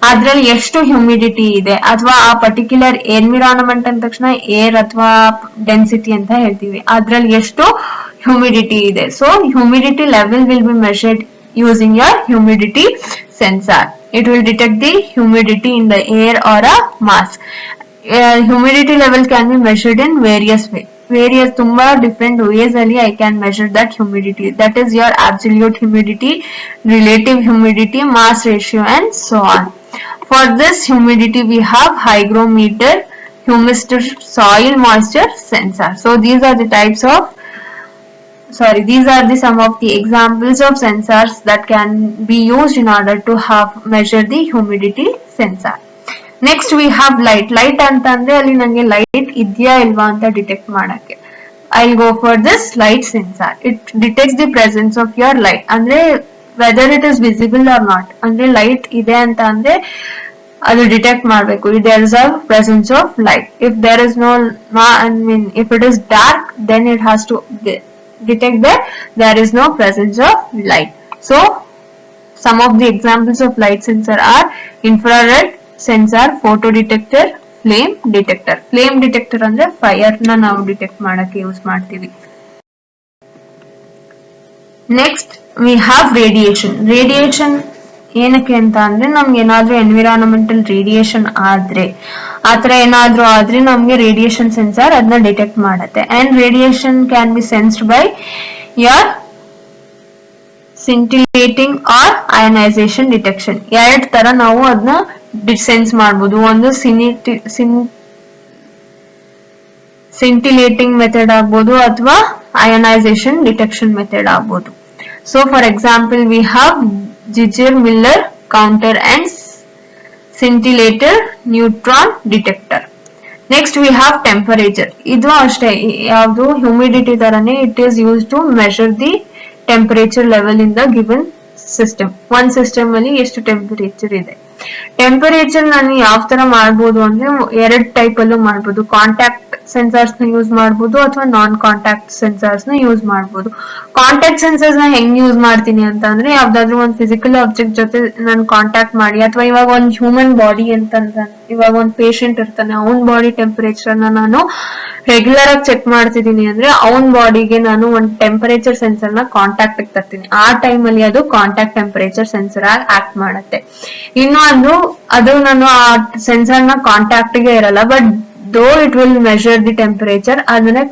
ಅದ್ರಲ್ಲಿ ಎಷ್ಟು ಹ್ಯೂಮಿಡಿಟಿ ಇದೆ, ಅಥವಾ ಆ ಪರ್ಟಿಕ್ಯುಲರ್ ಎನ್ವಿರಾನ್ಮೆಂಟ್ ಅಂದ ತಕ್ಷಣ ಏರ್ ಅಥವಾ ಡೆನ್ಸಿಟಿ ಅಂತ ಹೇಳ್ತೀವಿ, ಅದ್ರಲ್ಲಿ ಎಷ್ಟು ಹ್ಯೂಮಿಡಿಟಿ ಇದೆ. So humidity level will be measured using your humidity sensor. It will detect the humidity in the air or a mass. Humidity level can be measured in various ways. Various tumba different ways ali I can measure that humidity. That is your absolute humidity, relative humidity, mass ratio and so on. For this humidity we have hygrometer, humidimeter, soil moisture sensor. So these are the types of these are the some of the examples of sensors that can be used in order to have measure the humidity sensor. Next we have light. Light ಅಂತಂದ್ರೆ ಅಲ್ಲಿ ನನಗೆ light ಇದೆಯಾ ಇಲ್ವಾ ಅಂತ detect ಮಾಡಕ್ಕೆ I'll go for this light sensor. It detects the presence of your light, ಅಂದ್ರೆ whether it is visible or not. ಅಂದ್ರೆ light ಇದೆ ಅಂತ ಅಂದ್ರೆ ಅದು ಡಿಟೆಕ್ಟ್ ಮಾಡಬೇಕು, there is a presence of light. If there is no, if it is dark, then it has to detect that there is no presence of light. So some of the examples of light sensor are infrared sensor, photo detector, flame detector. Flame detector ಅಂದ್ರೆ fire ನ ನಾವು detect ಮಾಡಕ್ಕೆ use ಮಾಡ್ತೀವಿ. Next we have radiation. Radiation ಏನಕ್ಕೆ ಅಂತ ಅಂದ್ರೆ ನಮ್ಗೆ ಏನಾದ್ರೂ ಎನ್ವಿರಾನ್ಮೆಂಟಲ್ ರೇಡಿಯೇಷನ್ ಆದ್ರೆ, ಆತರ ಏನಾದ್ರೂ ಆದ್ರೆ ನಮ್ಗೆ ರೇಡಿಯೇಷನ್ ಸೆನ್ಸರ್ ಅದನ್ನ ಡಿಟೆಕ್ಟ್ ಮಾಡುತ್ತೆ. And radiation can be sensed by your scintillating or ionization detection. ಎರಡ್ ತರ ನಾವು ಅದನ್ನ ಸೆನ್ಸ್ ಮಾಡಬಹುದು. ಒಂದು ಸಿಂಟಿಲೇಟಿಂಗ್ ಮೆಥಡ್ ಆಗ್ಬೋದು ಅಥವಾ ಅಯನೈಸೇಷನ್ ಡಿಟೆಕ್ಷನ್ ಮೆಥಡ್ ಆಗ್ಬೋದು. So for example we have Ziegler-Miller counter and scintillator neutron detector. Next we have temperature. ಇದು ಅಷ್ಟೇ, ಯಾವುದು ಹ್ಯೂಮಿಡಿಟಿ ತರನೇ it is used to measure the temperature level in the given system. ಒಂದು system ಅಲ್ಲಿ ಎಷ್ಟು temperature ಇದೆ. Temperature ನಾನು ಯಾವ ತರ ಮಾಡಬಹುದು ಅಂದ್ರೆ ಎರಡ್ ಟೈಪ್ ಅಲ್ಲೂ ಮಾಡಬಹುದು. ಕಾಂಟ್ಯಾಕ್ಟ್ ಸೆನ್ಸರ್ಸ್ ನ ಯೂಸ್ ಮಾಡಬಹುದು ಅಥವಾ ನಾನ್ ಕಾಂಟ್ಯಾಕ್ಟ್ ಸೆನ್ಸರ್ಸ್ ನ ಯೂಸ್ ಮಾಡಬಹುದು. ಕಾಂಟ್ಯಾಕ್ಟ್ ಸೆನ್ಸರ್ಸ್ ನ ಹೆಂಗ್ ಯೂಸ್ ಮಾಡ್ತೀನಿ ಅಂತ ಅಂದ್ರೆ ಯಾವ್ದಾದ್ರು ಒಂದು ಫಿಸಿಕಲ್ ಆಬ್ಜೆಕ್ಟ್ ಜೊತೆ ನಾನು ಕಾಂಟ್ಯಾಕ್ಟ್ ಮಾಡಿ, ಅಥವಾ ಇವಾಗ ಒಂದು ಹ್ಯೂಮನ್ ಬಾಡಿ ಅಂತಂದ್ರೆ ಇವಾಗ ಒಂದು ಪೇಷಂಟ್ ಇರ್ತಾನೆ, ಅವನ್ ಬಾಡಿ ಟೆಂಪರೇಚರ್ ನಾನು ರೆಗ್ಯುಲರ್ ಆಗಿ ಚೆಕ್ ಮಾಡ್ತಿದ್ದೀನಿ ಅಂದ್ರೆ ಅವನ್ ಬಾಡಿಗೆ ನಾನು ಒಂದು ಟೆಂಪರೇಚರ್ ಸೆನ್ಸರ್ ನ ಕಾಂಟ್ಯಾಕ್ಟ್ ತರ್ತೀನಿ. ಆ ಟೈಮ್ ಅಲ್ಲಿ ಅದು ಕಾಂಟ್ಯಾಕ್ಟ್ ಟೆಂಪರೇಚರ್ ಸೆನ್ಸರ್ ಆಗಿ ಆಕ್ಟ್ ಮಾಡುತ್ತೆ. ಇನ್ನು ಅದು ನಾನು ಆ ಸೆನ್ಸರ್ ನ ಕಾಂಟ್ಯಾಕ್ಟ್ ಗೆ ಇರಲ್ಲ, but though it will measure the temperature, ಅದನ್ನ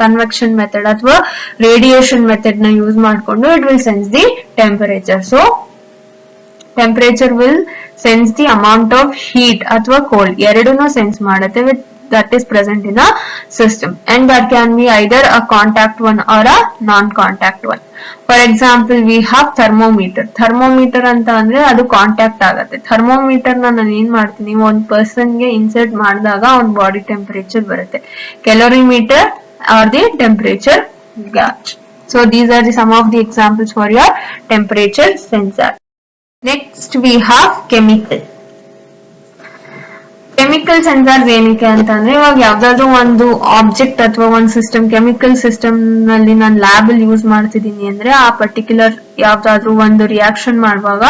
convection method ಅಥವಾ radiation method ನ ಯೂಸ್ ಮಾಡ್ಕೊಂಡು it will sense the temperature. So temperature will sense the amount of heat ಅಥವಾ cold, ಎರಡನ್ನೂ ಸೆನ್ಸ್ ಮಾಡುತ್ತೆ. that is present in a system, and that can be either a contact one or a non-contact one. For example, we have thermometer. Thermometer ಅಂತ ಅಂದ್ರೆ ಅದು contact ಆಗುತ್ತೆ. Thermometer ನಾನು ಏನ್ ಮಾಡ್ತೀನಿ, ಒಂದ್ ಪರ್ಸನ್ ಗೆ ಇನ್ಸರ್ಟ್ ಮಾಡಿದಾಗ ಅವ್ನ ಬಾಡಿ ಟೆಂಪರೇಚರ್ ಬರುತ್ತೆ. Calorimeter or the temperature gauge. So these are some of the examples for your temperature sensor. Next we have chemical. Chemical sensors ಏನಕ್ಕೆ ಅಂತಂದ್ರೆ, ಇವಾಗ ಯಾವ್ದಾದ್ರು ಒಂದು ಆಬ್ಜೆಕ್ಟ್ ಅಥವಾ ಒಂದು ಸಿಸ್ಟಮ್, ಕೆಮಿಕಲ್ ಸಿಸ್ಟಮ್ ನಲ್ಲಿ ನಾನು ಲ್ಯಾಬ್ ಅಲ್ಲಿ ಯೂಸ್ ಮಾಡ್ತಿದ್ದೀನಿ ಅಂದ್ರೆ ಆ ಪರ್ಟಿಕ್ಯುಲರ್ ಯಾವ್ದಾದ್ರು ಒಂದು ರಿಯಾಕ್ಷನ್ ಮಾಡುವಾಗ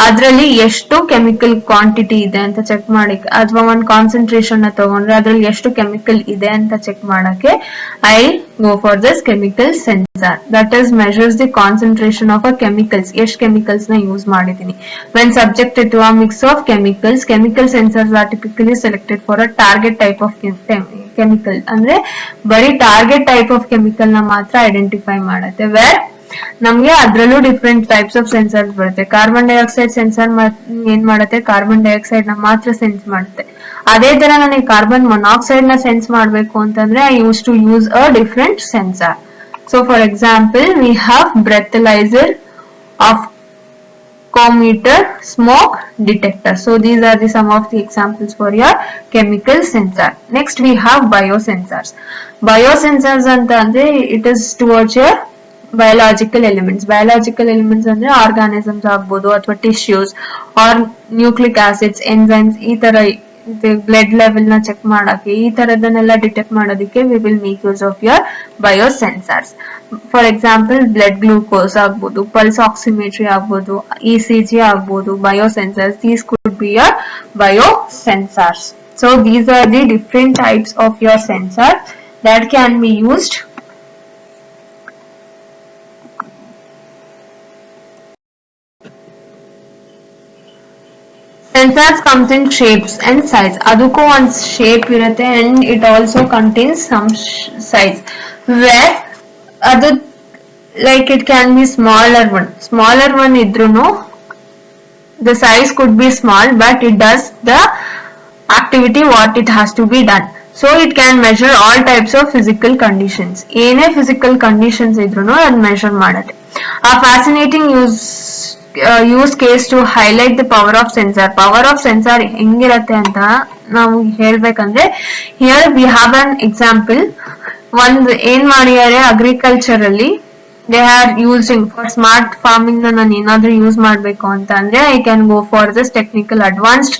ಅದ್ರಲ್ಲಿ ಎಷ್ಟು ಕೆಮಿಕಲ್ ಕ್ವಾಂಟಿಟಿ ಇದೆ ಅಂತ ಚೆಕ್ ಮಾಡಕ್ಕೆ, ಅಥವಾ ಒಂದು ಕಾನ್ಸಂಟ್ರೇಷನ್ ತಗೊಂಡ್ರೆ ಅದ್ರಲ್ಲಿ ಎಷ್ಟು ಕೆಮಿಕಲ್ ಇದೆ ಅಂತ ಚೆಕ್ ಮಾಡಕ್ಕೆ I go for this chemical sensor. That is measures the concentration of a chemicals, ಎಷ್ಟು ಕೆಮಿಕಲ್ಸ್ ನ ಯೂಸ್ ಮಾಡಿದೀನಿ. When subjected to a mix of chemicals, chemical sensors are typically selected for a target type of chemical. ಅಂದ್ರೆ ಬರೀ target type of chemical ನ ಮಾತ್ರ identify ಮಾಡುತ್ತೆ. Wear ನಮ್ಗೆ ಅದ್ರಲ್ಲೂ ಡಿಫ್ರೆಂಟ್ ಟೈಪ್ಸ್ ಆಫ್ ಸೆನ್ಸರ್ಸ್ ಬರುತ್ತೆ. ಕಾರ್ಬನ್ ಡೈಆಕ್ಸೈಡ್ ಸೆನ್ಸರ್ ಏನ್ ಮಾಡುತ್ತೆ, ಕಾರ್ಬನ್ ಡೈಆಕ್ಸೈಡ್ ನ ಮಾತ್ರ ಸೆನ್ಸ್ ಮಾಡುತ್ತೆ. ಅದೇ ತರ ನನಗೆ ಕಾರ್ಬನ್ ಮೊನಾಕ್ಸೈಡ್ ನ ಸೆನ್ಸ್ ಮಾಡ್ಬೇಕು ಅಂತಂದ್ರೆ I use to use a different sensor. So for example we have breathalyser, afcometer, smoke detector. So these are some of the examples for your chemical sensor. Next we have biosensors. Biosensors ಅಂತಂದ್ರೆ it is towards your biological elements. Biological elements ಅಂದ್ರೆ organisms ಆಗ್ಬೋದು, ಅಥವಾ tissues or nucleic acids, enzymes, ಈ ತರ blood level ನ check ಮಾಡಕ್ಕೆ, ಈ ತರದನ್ನೆಲ್ಲ ಡಿಟೆಕ್ಟ್ ಮಾಡೋದಕ್ಕೆ we will make use of your biosensors. For example blood glucose ಆಗ್ಬೋದು, ಪಲ್ಸ್ ಆಕ್ಸಿಮೆಟ್ರಿ ಆಗ್ಬೋದು, ECG ಆಗ್ಬೋದು, biosensors. These could be your biosensors. So these are the different types of your sensor that can be used. Sensors comes in shapes and size. ಅದಕ್ಕೂ ಒಂದು shape ಇರುತ್ತೆ and it also contains some size, where ಅದು like it can be smaller one idruno the size could be small, but it does the activity what it has to be done. So it can measure all types of physical conditions. ಏನೇ physical conditions ಇದ್ರುನು ಅದು measure ಮಾಡುತ್ತೆ. A fascinating use case to highlight the power of sensor. Power of sensor ಹೆಂಗಿರತ್ತೆ ಅಂತ ನಾವು ಹೇಳ್ಬೇಕಂದ್ರೆ, here we have an example. ಒಂದು ಏನ್ ಮಾಡಿದ್ದಾರೆ ಅಗ್ರಿಕಲ್ಚರ್ ಅಲ್ಲಿ, they are using for smart farming ನ ನಾನು ಏನಾದ್ರೂ ಯೂಸ್ ಮಾಡ್ಬೇಕು ಅಂತ ಅಂದ್ರೆ I can go for this technical advanced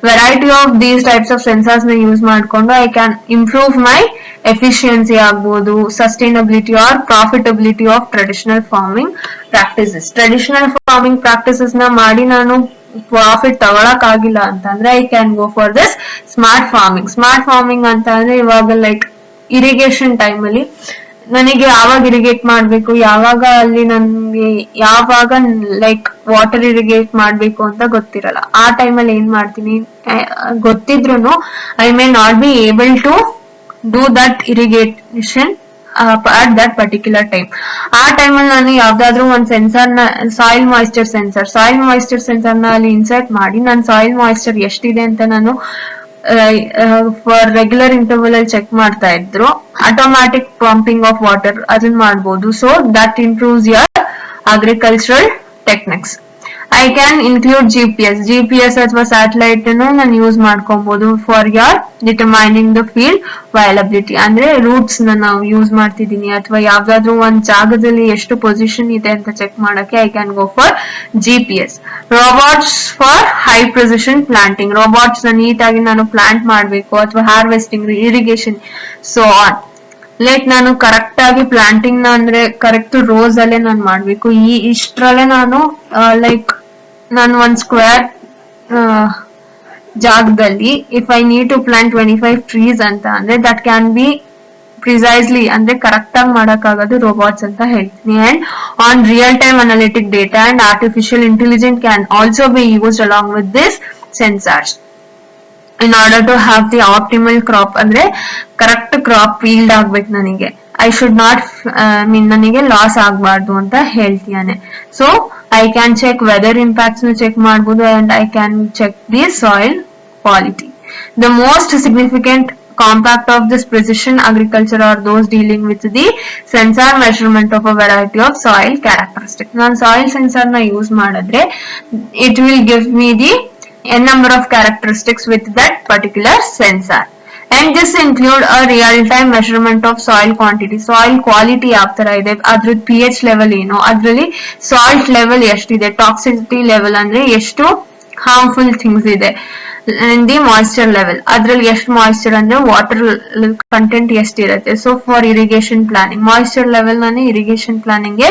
variety of these types of sensors ನ ಯೂಸ್ ಮಾಡ್ಕೊಂಡು I can improve my efficiency ಆಗ್ಬೋದು, sustainability or profitability of traditional farming practices. Traditional farming practices ನ ಮಾಡಿ ನಾನು ಪ್ರಾಫಿಟ್ ತಗೊಳಕ್ ಆಗಿಲ್ಲ ಅಂತಂದ್ರೆ I can go for this smart farming. Smart farming ಅಂತ ಅಂದ್ರೆ ಇವಾಗ ಲೈಕ್ ಇರಿಗೇಷನ್ ಟೈಮ್ ಅಲ್ಲಿ ನನಗೆ ಯಾವಾಗ ಇರಿಗೇಟ್ ಮಾಡ್ಬೇಕು, ಯಾವಾಗ ಅಲ್ಲಿ ನನ್ಗೆ ಯಾವಾಗ ಲೈಕ್ ವಾಟರ್ ಇರಿಗೇಟ್ ಮಾಡ್ಬೇಕು ಅಂತ ಗೊತ್ತಿರಲ್ಲ. ಆ ಟೈಮಲ್ಲಿ ಏನ್ ಮಾಡ್ತೀನಿ, ಗೊತ್ತಿದ್ರು I may not be able to do that irrigation at that particular time. ಆ ಟೈಮಲ್ಲಿ ನಾನು ಯಾವ್ದಾದ್ರು ಒಂದು ಸೆನ್ಸರ್ ನ, ಸಾಯಿಲ್ ಮಾಯಿಸ್ಚರ್ ಸೆನ್ಸರ್ ನ ಅಲ್ಲಿ ಇನ್ಸರ್ಟ್ ಮಾಡಿ ನಾನು ಸಾಯಿಲ್ ಮಾಯಿಸ್ಚರ್ ಎಷ್ಟಿದೆ ಅಂತ ನಾನು ಫಾರ್ ರೆಗ್ಯುಲರ್ ಇಂಟರ್ವಲ್ ಅಲ್ಲಿ ಚೆಕ್ ಮಾಡ್ತಾ ಇದ್ರು. ಆಟೋಮ್ಯಾಟಿಕ್ ಪಂಪಿಂಗ್ ಆಫ್ ವಾಟರ್ ಅದನ್ನ ಮಾಡ್ಬೋದು. So that improves your agricultural techniques. I can include GPS ಅಥವಾ ಸ್ಯಾಟಲೈಟ್ ನಾನು ಯೂಸ್ ಮಾಡ್ಕೊಬಹುದು for your determining the field viability. ಅಂದ್ರೆ ರೂಟ್ಸ್ ನಾವು ಯೂಸ್ ಮಾಡ್ತಿದೀನಿ ಅಥವಾ ಯಾವ್ದಾದ್ರು ಒಂದ್ ಜಾಗದಲ್ಲಿ ಎಷ್ಟು ಪೊಸಿಷನ್ ಇದೆ ಅಂತ ಚೆಕ್ ಮಾಡಕ್ಕೆ I can go for GPS. Robots for high precision planting. Robots ನೀಟಾಗಿ ನಾನು ಪ್ಲಾಂಟ್ ಮಾಡ್ಬೇಕು ಅಥವಾ harvesting, irrigation, so on. Like ನಾನು ಕರೆಕ್ಟ್ ಆಗಿ ಪ್ಲಾಂಟಿಂಗ್ ನ ಅಂದ್ರೆ ಕರೆಕ್ಟ್ ರೋಸ್ ಅಲ್ಲೇ ನಾನು ಮಾಡ್ಬೇಕು. ಇಷ್ಟರಲ್ಲೇ ನಾನು ಲೈಕ್ ನಾನು ಒಂದ್ ಸ್ಕ್ವೇರ್ ಜಾಗದಲ್ಲಿ if I need to plant 25 trees ಅಂತ ಅಂದ್ರೆ ದಟ್ ಕ್ಯಾನ್ ಬಿ ಪ್ರಿಸೈಸ್ಲಿ ಅಂದ್ರೆ ಕರೆಕ್ಟ್ ಆಗಿ ಮಾಡಕ್ಕಾಗೋದು ರೋಬೋಟ್ಸ್ ಅಂತ ಹೇಳ್ತೀನಿ. And on real time analytic data and artificial intelligence can also be used along with this sensors in order to have the optimal crop. ಅಂದ್ರೆ correct crop yield ಆಗ್ಬೇಕು ನನಗೆ. I should not ನನಗೆ loss ಆಗ್ಬಾರ್ದು ಅಂತ ಹೇಳ್ತೀಯಾನೆ. So I can check weather impacts check ಮಾಡ್ಬೋದು and I can check the soil quality. The most significant compact of this precision agriculture or those dealing with the sensor measurement of a variety of soil characteristics. ನಾನು soil sensor na use ಮಾಡಿದ್ರೆ it will give me the n number of characteristics with that particular sensor. And this include a real-time measurement of soil quantity. Soil quality ಯಾವ ತರ ಇದೆ, ಅದ್ರದ್ದು pH level ಏನು, ಅದ್ರಲ್ಲಿ salt level ಎಷ್ಟಿದೆ, toxicity level ಅಂದ್ರೆ ಎಷ್ಟು harmful things ಇದೆ, and the moisture level, ಅದ್ರಲ್ಲಿ ಎಷ್ಟು moisture ಅಂದ್ರೆ water content ಎಷ್ಟಿರುತ್ತೆ. So for irrigation planning moisture level ನಾನು ಇರಿಗೇಷನ್ ಪ್ಲಾನಿಂಗ್ ಗೆ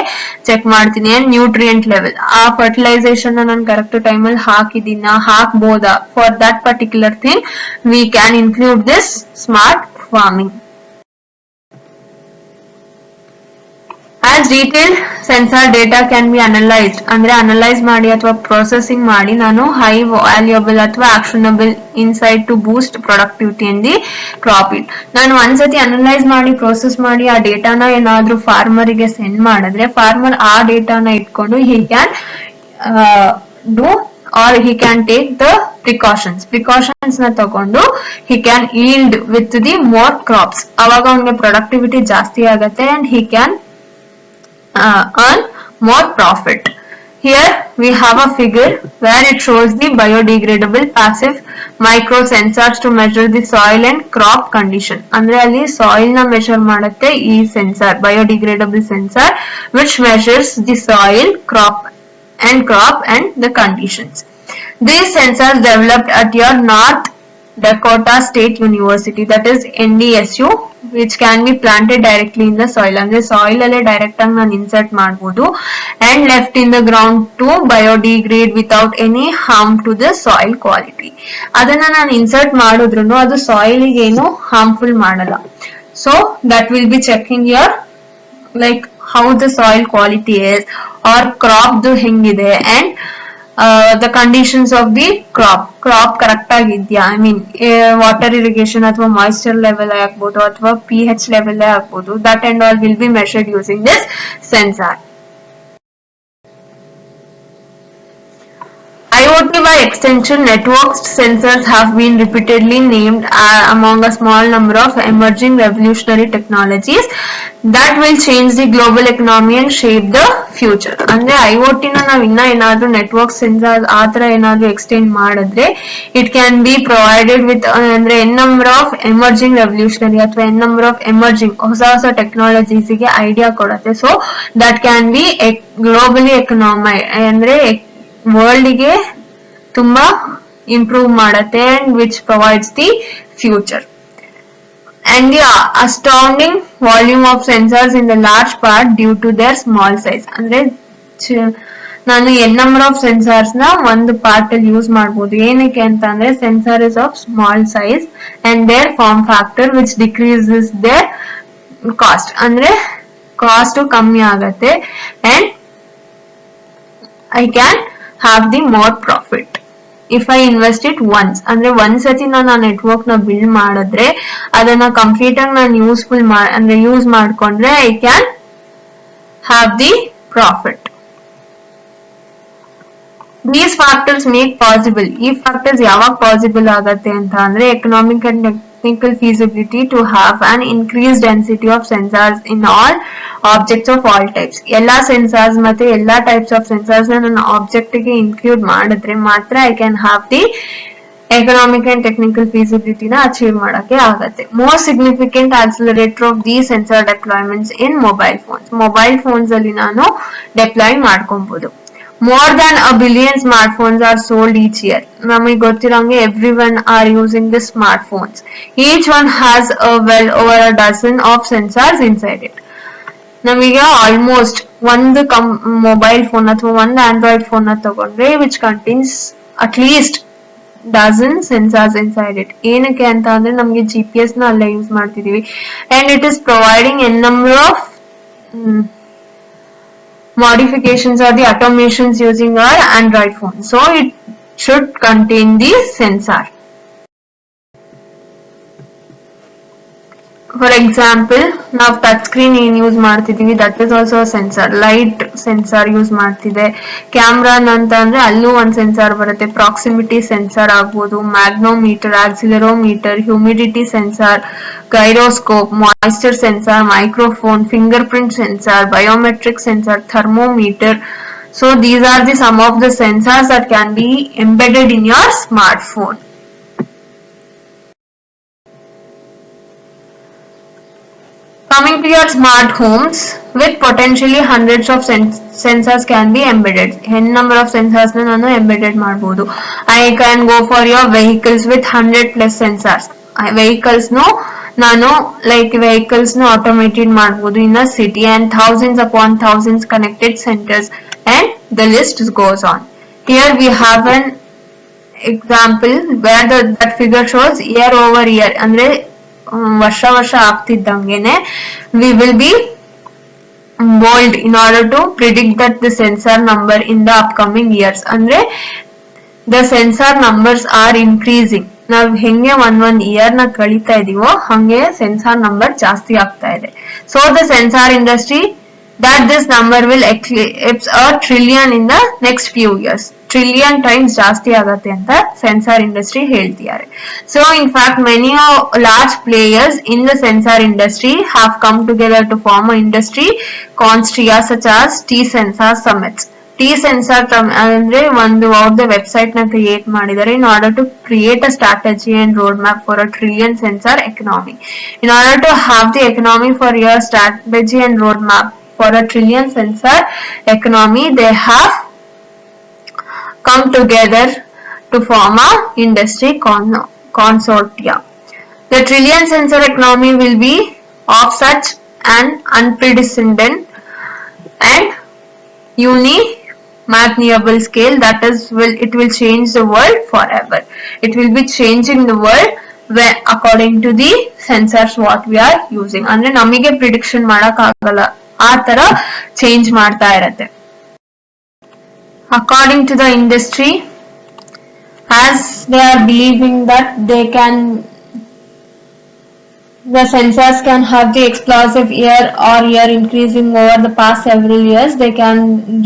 ಚೆಕ್ ಮಾಡ್ತೀನಿ. ಅಂಡ್ ನ್ಯೂಟ್ರಿಯೆಂಟ್ ಲೆವೆಲ್, ಆ ಫರ್ಟಿಲೈಸೇಷನ್ ನಾನು ಕರೆಕ್ಟ್ ಟೈಮ್ ಅಲ್ಲಿ ಹಾಕಿದೀನ, ಹಾಕ್ಬೋದಾ, for that particular thing we can include this smart farming. As detailed sensor data can be analyzed, ಅಂದ್ರೆ analyse ಮಾಡಿ ಅಥವಾ ಪ್ರೊಸೆಸಿಂಗ್ ಮಾಡಿ ನಾನು ಹೈ ವ್ಯಾಲ್ಯೂಬಲ್ ಅಥವಾ actionable insight to boost productivity in the crop it. ನಾನು ಒಂದ್ಸತಿ ಅನಲೈಸ್ ಮಾಡಿ process ಮಾಡಿ ಆ ಡೇಟಾನ ಏನಾದ್ರೂ ಫಾರ್ಮರಿಗೆ ಸೆಂಡ್ ಮಾಡಿದ್ರೆ ಫಾರ್ಮರ್ ಆ ಡೇಟಾನ ಇಟ್ಕೊಂಡು he can do or he can take the precautions ನ ತಗೊಂಡು he can yield with the more crops. ಅವಾಗ ಅವನಿಗೆ ಪ್ರೊಡಕ್ಟಿವಿಟಿ ಜಾಸ್ತಿ ಆಗುತ್ತೆ and he can earn more profit. Here we have a figure where it shows the biodegradable passive micro sensors to measure the soil and crop condition. ಅಂದ್ರೆ ಅಲ್ಲಿ soil ನ measure ಮಾಡುತ್ತೆ ಈ sensor, biodegradable sensor, which measures the soil, crop and the conditions. These sensors developed at your North Dakota State University, that is NDSU, which can be planted directly in the soil. ಅಂದ್ರೆ soil ಅಲ್ಲೇ direct ಆಗಿ ನಾನು insert ಮಾಡಬಹುದು and left in the ground to biodegrade without any harm to the soil quality. ಅದನ್ನ ನಾನು insert ಮಾಡಿದ್ರು ಅದು soil ಗೆ ಏನು ಹಾರ್ಮ್ಫುಲ್ ಮಾಡಲ್ಲ. So that will be checking your like how the soil quality is or crop ಹೆಂಗಿದೆ and the conditions of the crop correct ಆಗಿದ್ಯಾ, I mean water irrigation ಅಥವಾ ಮಾಯಿಶ್ಚರ್ ಲೆವೆಲ್ ಆಗ್ಬೋದು ಅಥವಾ pH ಲೆವೆಲ್ ಆಗ್ಬೋದು, that and all will be measured using this sensor. IoT by extension, networked sensors have been repeatedly named among a small number of emerging revolutionary technologies that will change the global economy and shape the future. ಅಂದ್ರೆ IoT ನ ನಾವು ಇನ್ನ ಏನಾದ್ರೂ network sensor ಆತರ ಏನಾದ್ರೂ extend ಮಾಡಿದ್ರೆ it can be provided with ಅಂದ್ರೆ n number of emerging revolutionary ಅಥವಾ ಎನ್ ನಂಬರ್ ಆಫ್ ಎಮರ್ಜಿಂಗ್ ಹೊಸ ಟೆಕ್ನಾಲಜೀಸ್ ಗೆ ಐಡಿಯಾ ಕೊಡುತ್ತೆ. So that can be globally economy ಅಂದ್ರೆ ವರ್ಲ್ಡ್ ಗೆ ತುಂಬಾ ಇಂಪ್ರೂವ್ ಮಾಡುತ್ತೆ and which provides the future. And the astounding volume of sensors in the large part due to their small size. ಅಂದ್ರೆ ನಾನು n number of sensors ನ ಒಂದು part ಅಲ್ಲಿ use ಮಾಡಬಹುದು. ಏನಕ್ಕೆ ಅಂತ ಅಂದ್ರೆ sensor is of small size and their form factor which decreases their cost. ಅಂದ್ರೆ ಕಾಸ್ಟ್ ಕಮ್ಮಿ ಆಗತ್ತೆ and I can have the more profit if I invest it once. ಅಂದ್ರೆ ಒಂದ್ಸತಿ ನಾನು ಆ ನೆಟ್ವರ್ಕ್ ನ ಬಿಲ್ಡ್ ಮಾಡಿದ್ರೆ ಅದನ್ನ ಕಂಪ್ಲೀಟ್ ಆಗಿ ನಾನು ಯೂಸ್ ಮಾಡ್ಕೊಂಡ್ರೆ I can have the profit. These factors make possible, ಈ factors ಯಾವಾಗ ಪಾಸಿಬಲ್ ಆಗತ್ತೆ ಅಂತ ಅಂದ್ರೆ economic and technical feasibility to have an increased density of sensors in all objects of all types. ಎಲ್ಲಾ sensors ಮತ್ತೆ ಎಲ್ಲಾ types of sensors ನನ್ನ object ಗೆ ಇನ್ಕ್ಲೂಡ್ ಮಾಡಿದ್ರೆ ಮಾತ್ರ I can have the economic and technical feasibility ನ achieve ಮಾಡಕ್ಕೆ ಆಗತ್ತೆ. More significant accelerator of these sensor deployments in mobile phones. Mobile phones ಅಲ್ಲಿ ನಾನು ಡೆಪ್ಲಾಯ್ ಮಾಡ್ಕೊಬಹುದು. More than 1 billion smartphones are sold each year. ನಮಗೆ ಗೊತ್ತಿರೋಂಗೆ everyone are using the smartphones. Each one has well over a dozen of sensors inside it. ನಮಗೆ almost ಒಂದು mobile phone ಅಥವಾ ಒಂದು Android phone ನ ತಗೊಂಡ್ರೆ which contains at least dozen sensors inside it. ಏನಕ್ಕೆ ಅಂತ ಅಂದ್ರೆ ನಮಗೆ GPS ನ ಅಲ್ಲೇ ಯೂಸ್ ಮಾಡ್ತಿದೀವಿ and it is providing a number of modifications or the automations using our Android phone. So it should contain the sensor. For example, ನಾವು touch screen ಏನ್ use ಮಾಡ್ತಿದೀವಿ, that is also sensor. Light sensor use ಮಾಡ್ತಿದೆ. Camera ಅಂತ ಅಂದ್ರೆ ಅಲ್ಲೂ ಒಂದ್ sensor ಬರುತ್ತೆ. Proximity sensor ಆಗ್ಬೋದು, magnetometer, accelerometer, humidity sensor, gyroscope, moisture sensor, microphone, fingerprint sensor, biometric sensor, thermometer. So these are the some of the sensors that can be embedded in your smartphone. Coming to your smart homes, with potentially hundreds of sensors can be embedded. N number of sensors nanu embedded ಮಾಡಬಹುದು. I can go for your vehicles with 100 plus sensors. Vehicles no ನಾನು like vehicles no automated ಮಾಡಬಹುದು in a city, and thousands upon thousands connected centers, and the list goes on. Here we have an example where that figure shows year over year, ಅಂದ್ರೆ ವರ್ಷ ವರ್ಷ ಆಗ್ತಿದ್ದಂಗೆನೆ we will be bold in order to predict that the sensor number in the upcoming years. ಅಂದ್ರೆ the sensor numbers are increasing. ನಾವು ಹೆಂಗೆ ಒಂದ್ year ನ ಕಳೀತಾ ಇದೀವೋ ಹಂಗೆ ಸೆನ್ಸಾರ್ ನಂಬರ್ ಜಾಸ್ತಿ ಆಗ್ತಾ ಇದೆ. So the sensor industry that this number will eclipse a trillion in the next few years. Trillion times ಜಾಸ್ತಿ ಆಗತ್ತೆ ಅಂತ ಸೆನ್ಸಾರ್ ಇಂಡಸ್ಟ್ರಿ ಹೇಳ್ತಿದ್ದಾರೆ. So in fact many large players in the sensor industry have come together to form an industry consortia such as T-Sensor Summits. T-Sensor ಅಂದ್ರೆ ಒಂದು ಅವ್ರದ್ದು website ನ create ಮಾಡಿದ್ದಾರೆ in order to create a strategy and roadmap for a trillion sensor economy. In order to have the economy for your strategy and roadmap for a trillion sensor economy, they have come together to form a industry consortia. The trillion sensor economy will be of such an unprecedented and unimaginable scale that it will change the world forever. It will be changing the world where according to the sensors what we are using. ಅಂದ್ರೆ ನಮಗೆ prediction ಮಾಡಕ್ ಆಗಲ್ಲ, ಆ ತರ change ಮಾಡ್ತಾ ಇರತ್ತೆ. According to the industry, as they are believing that the sensors can have the explosive year increasing over the past several years, they can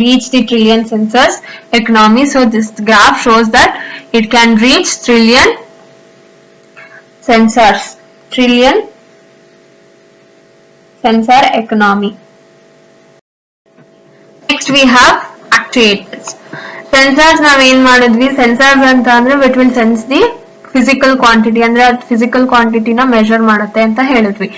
reach the trillion sensors economy. So this graph shows that it can reach trillion sensors, trillion sensor economy. Next we have actuators. Sensors ನಾವು ಏನ್ ಮಾಡಿದ್ವಿ, sensors ಅಂತ ಅಂದ್ರೆ it will sense the physical quantity, ಅಂದ್ರೆ ಅದು physical quantity ನ measure ಮಾಡುತ್ತೆ ಅಂತ ಹೇಳಿದ್ವಿ.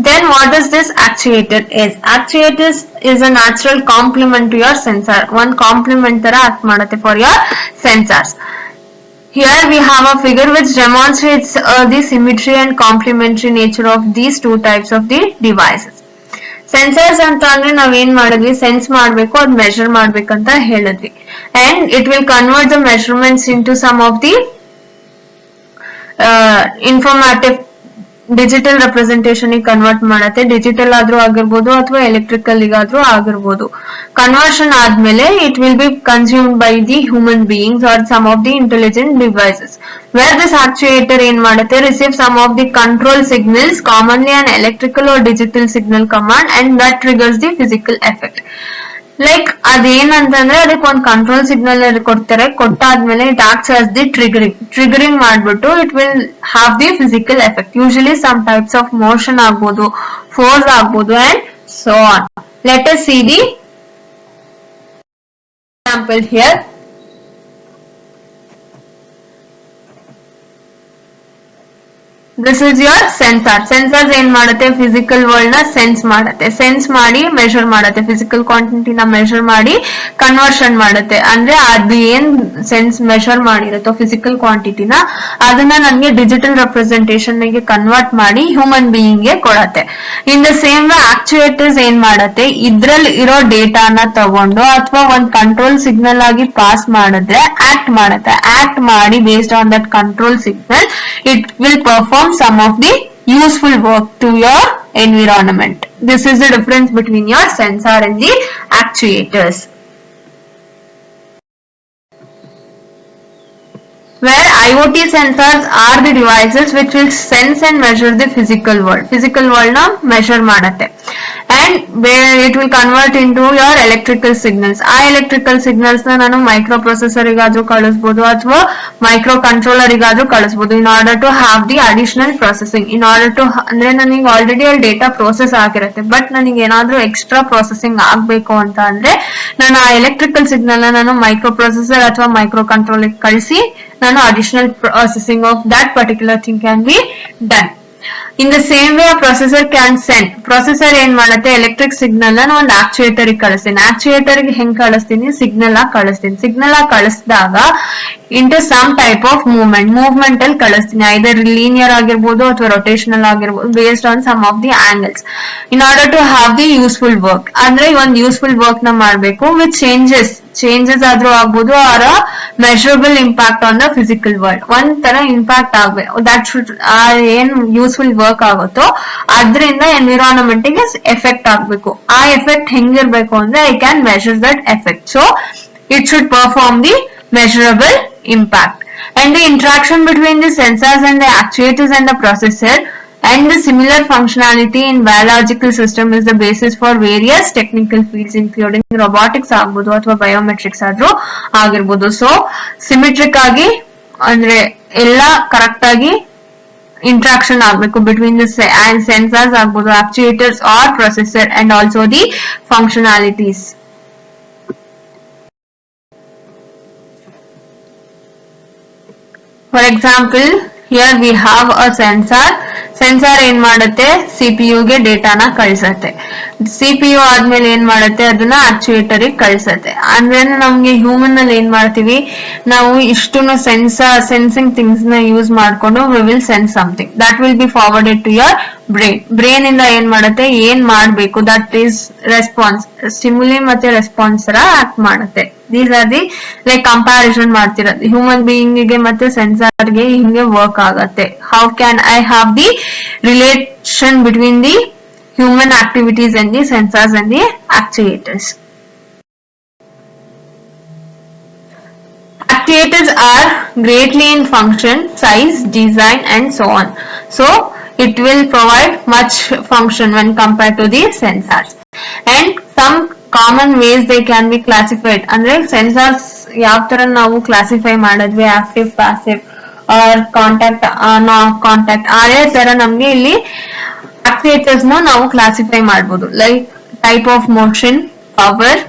Then what is this actuator is? Actuators is a natural complement to your sensor. One complement ತರ act ಮಾಡುತ್ತೆ for your sensors. Here we have a figure which demonstrates the symmetry and complementary nature of these two types of the devices. Sensors ಅಂತ ಅಂದ್ರೆ ನಾವ್ ಏನ್ ಮಾಡಿದ್ವಿ, sense ಮಾಡ್ಬೇಕು, ಅದ್ measure ಮಾಡ್ಬೇಕಂತ ಹೇಳಿದ್ವಿ. And it will convert the measurements into some of the informative digital representation convert ಮಾಡುತ್ತೆ. ಡಿಜಿಟಲ್ ಆದ್ರೂ ಆಗಿರ್ಬೋದು ಅಥವಾ ಎಲೆಕ್ಟ್ರಿಕಲ್ ಆದ್ರೂ ಆಗಿರ್ಬೋದು. ಕನ್ವರ್ಷನ್ ಆದ್ಮೇಲೆ it will be consumed by the human beings or some of the intelligent devices. Where this actuator ಏನ್ ಮಾಡುತ್ತೆ, receive some of the control signals, commonly an electrical or digital signal command, and that triggers the physical effect. Like ಅದೇನಂತಂದ್ರೆ ಅದಕ್ಕೆ ಒಂದು control signal ಕೊಡ್ತಾರೆ, ಕೊಟ್ಟಾದ್ಮೇಲೆ it acts as the triggering ಮಾಡ್ಬಿಟ್ಟು it will have the physical effect. Usually some types of motion ಆಗ್ಬೋದು, force ಆಗ್ಬೋದು, and so on. Let us see the example here. This is your sensor. Sensors ಏನ್ ಮಾಡುತ್ತೆ, physical world ನ sense ಮಾಡುತ್ತೆ, sense ಮಾಡಿ measure ಮಾಡುತ್ತೆ, physical ಕ್ವಾಂಟಿಟಿನ measure ಮಾಡಿ ಕನ್ವರ್ಷನ್ ಮಾಡುತ್ತೆ. ಅಂದ್ರೆ ಅದು ಏನ್ ಸೆನ್ಸ್ ಮೆಷರ್ ಮಾಡಿರುತ್ತೋ ಫಿಸಿಕಲ್ ಕ್ವಾಂಟಿಟಿನ ಅದನ್ನ ನನ್ಗೆ ಡಿಜಿಟಲ್ ರೆಪ್ರೆಸೆಂಟೇಷನ್ ಗೆ ಕನ್ವರ್ಟ್ ಮಾಡಿ ಹ್ಯೂಮನ್ ಬೀಯಿಂಗ್ ಗೆ ಕೊಡತ್ತೆ. In the same way actuators ಏನ್ ಮಾಡತ್ತೆ, ಇದ್ರಲ್ಲಿ ಇರೋ ಡೇಟಾನ ತಗೊಂಡು ಅಥವಾ ಒಂದ್ ಕಂಟ್ರೋಲ್ ಸಿಗ್ನಲ್ ಆಗಿ ಪಾಸ್ ಮಾಡಿದ್ರೆ ಆಕ್ಟ್ ಮಾಡುತ್ತೆ. ಆಕ್ಟ್ ಮಾಡಿ based on that control signal it will perform some of the useful work to your environment. This is the difference between your sensor and the actuators. where IoT sensors are the devices which will sense and measure the physical world. Physical world na measure ಮಾಡುತ್ತೆ. And where it will convert into your electrical signals. ಆ electrical signals ನ ನಾನು micro processor ಗಾದ್ರೂ ಕಳಿಸಬಹುದು ಅಥವಾ micro controller ಗಾದ್ರೂ ಕಳಿಸಬಹುದು in order to have the additional processing. In order to ಅಂದ್ರೆ ನನಗೆ already ಅಲ್ಲಿ ಡೇಟಾ ಪ್ರೋಸೆಸ್ ಆಗಿರುತ್ತೆ, ಬಟ್ ನನಗೆ ಏನಾದ್ರೂ ಎಕ್ಸ್ಟ್ರಾ ಪ್ರೊಸೆಸಿಂಗ್ ಆಗ್ಬೇಕು ಅಂತ ಅಂದ್ರೆ ನಾನು ಆ ಎಲೆಕ್ಟ್ರಿಕಲ್ ಸಿಗ್ನಲ್ ನಾನು ಮೈಕ್ರೋ ಪ್ರೊಸೆಸರ್ ಅಥವಾ ಮೈಕ್ರೋ ಕಂಟ್ರೋಲರ್ ಕಳಿಸಿ ನಾನು additional processing of that particular thing can be done. In the same way a processor can send. Processor ಏನ್ ಮಾಡುತ್ತೆ ಎಲೆಕ್ಟ್ರಿಕ್ ಸಿಗ್ನಲ್ ನ ಒಂದು ಆಕ್ಚುಯೇಟರ್ ಗೆ ಕಳಿಸ್ತೀನಿ. ಆಕ್ಚುಯೇಟರ್ ಗೆ ಹೆಂಗ್ ಕಳಿಸ್ತೀನಿ, ಸಿಗ್ನಲ್ ಆಗಿ ಕಳಿಸ್ತೀನಿ. ಸಿಗ್ನಲ್ ಆಗಿ ಕಳಿಸಿದಾಗ into some type of movement ಅಲ್ಲಿ ಕಳಿಸ್ತೀನಿ. ಐದರ್ ಲೀನಿಯರ್ ಆಗಿರ್ಬೋದು ಅಥವಾ ರೊಟೇಷನಲ್ ಆಗಿರ್ಬೋದು, based on some of the angles. In order to have the useful work, ಅಂದ್ರೆ ಒಂದು ಯೂಸ್ಫುಲ್ ವರ್ಕ್ ನ ಮಾಡ್ಬೇಕು ವಿತ್ ಚೇಂಜಸ್ ಆದ್ರೂ ಆಗ್ಬೋದು, or measurable impact on the physical world. ಒಂದ್ ತರ ಇಂಪ್ಯಾಕ್ಟ್ ಆಗ್ಬೇಕು, ದಟ್ ಶುಡ್ ಏನ್ ಯೂಸ್ಫುಲ್ ವರ್ಕ್ ಆಗುತ್ತೋ ಅದರಿಂದ ಎನ್ವಿರಾನ್ಮೆಂಟ್ ಗೆ ಎಫೆಕ್ಟ್ ಆಗ್ಬೇಕು. ಆ ಎಫೆಕ್ಟ್ ಹೆಂಗಿರ್ಬೇಕು ಅಂದ್ರೆ I can measure that effect. So it should perform the measurable impact. And the interaction between the sensors and the actuators and the processor and the similar functionality in biological system is the basis for various technical fields including robotics agbodu athwa biometrics adru agirbodu. So symmetric agi andre ella correct agi interaction agbeku between the sensors agbodu, actuators or processor, and also the functionalities. For example, here we have a sensor. Sensor ಏನ್ ಮಾಡುತ್ತೆ, CPU ಗೆ ಡೇಟಾನ ಕಳಿಸುತ್ತೆ. CPU ಆದ್ಮೇಲೆ ಏನ್ ಮಾಡುತ್ತೆ, ಅದನ್ನ ಆಕ್ಚುಯೇಟರ್ ಗೆ ಕಳಿಸುತ್ತೆ. ಅಂದ್ರೆ ನಮ್ಗೆ ಹ್ಯೂಮನ್ ಅಲ್ಲಿ ಏನ್ ಮಾಡ್ತೀವಿ ನಾವು, ಇಷ್ಟುನು ಸೆನ್ಸಿಂಗ್ ಥಿಂಗ್ಸ್ ನ ಯೂಸ್ ಮಾಡ್ಕೊಂಡು we will sense something that will be forwarded to your brain ಇಂದ ಏನ್ ಮಾಡುತ್ತೆ, ಏನ್ ಮಾಡ್ಬೇಕು ದಟ್ ಈಸ್ ರೆಸ್ಪಾನ್ಸ್, ಸ್ಟಿಮ್ಯುಲಿ ಮತ್ತೆ ರೆಸ್ಪಾನ್ಸ್ ತರ ಆಕ್ಟ್ ಮಾಡುತ್ತೆ. These are the like comparison ಮಾಡ್ತಿರೋದು ಹ್ಯೂಮನ್ ಬೀಯಿಂಗ್ ಗೆ ಮತ್ತೆ ಸೆನ್ಸಾರ್ ಗೆ ಹಿಂಗೆ ವರ್ಕ್ ಆಗತ್ತೆ. How can I have the relation between the human activities and the sensors and the actuators. Actuators are greatly in function, size, design and so on. So it will provide much function when compared to the sensors. And some common ways they can be classified. Andre sensors yav tara navu classify madidve, active, passive or contact, no contact, are tara namge illi actuators na ನಾವು classify ಮಾಡಬಹುದು. Like type of motion, power,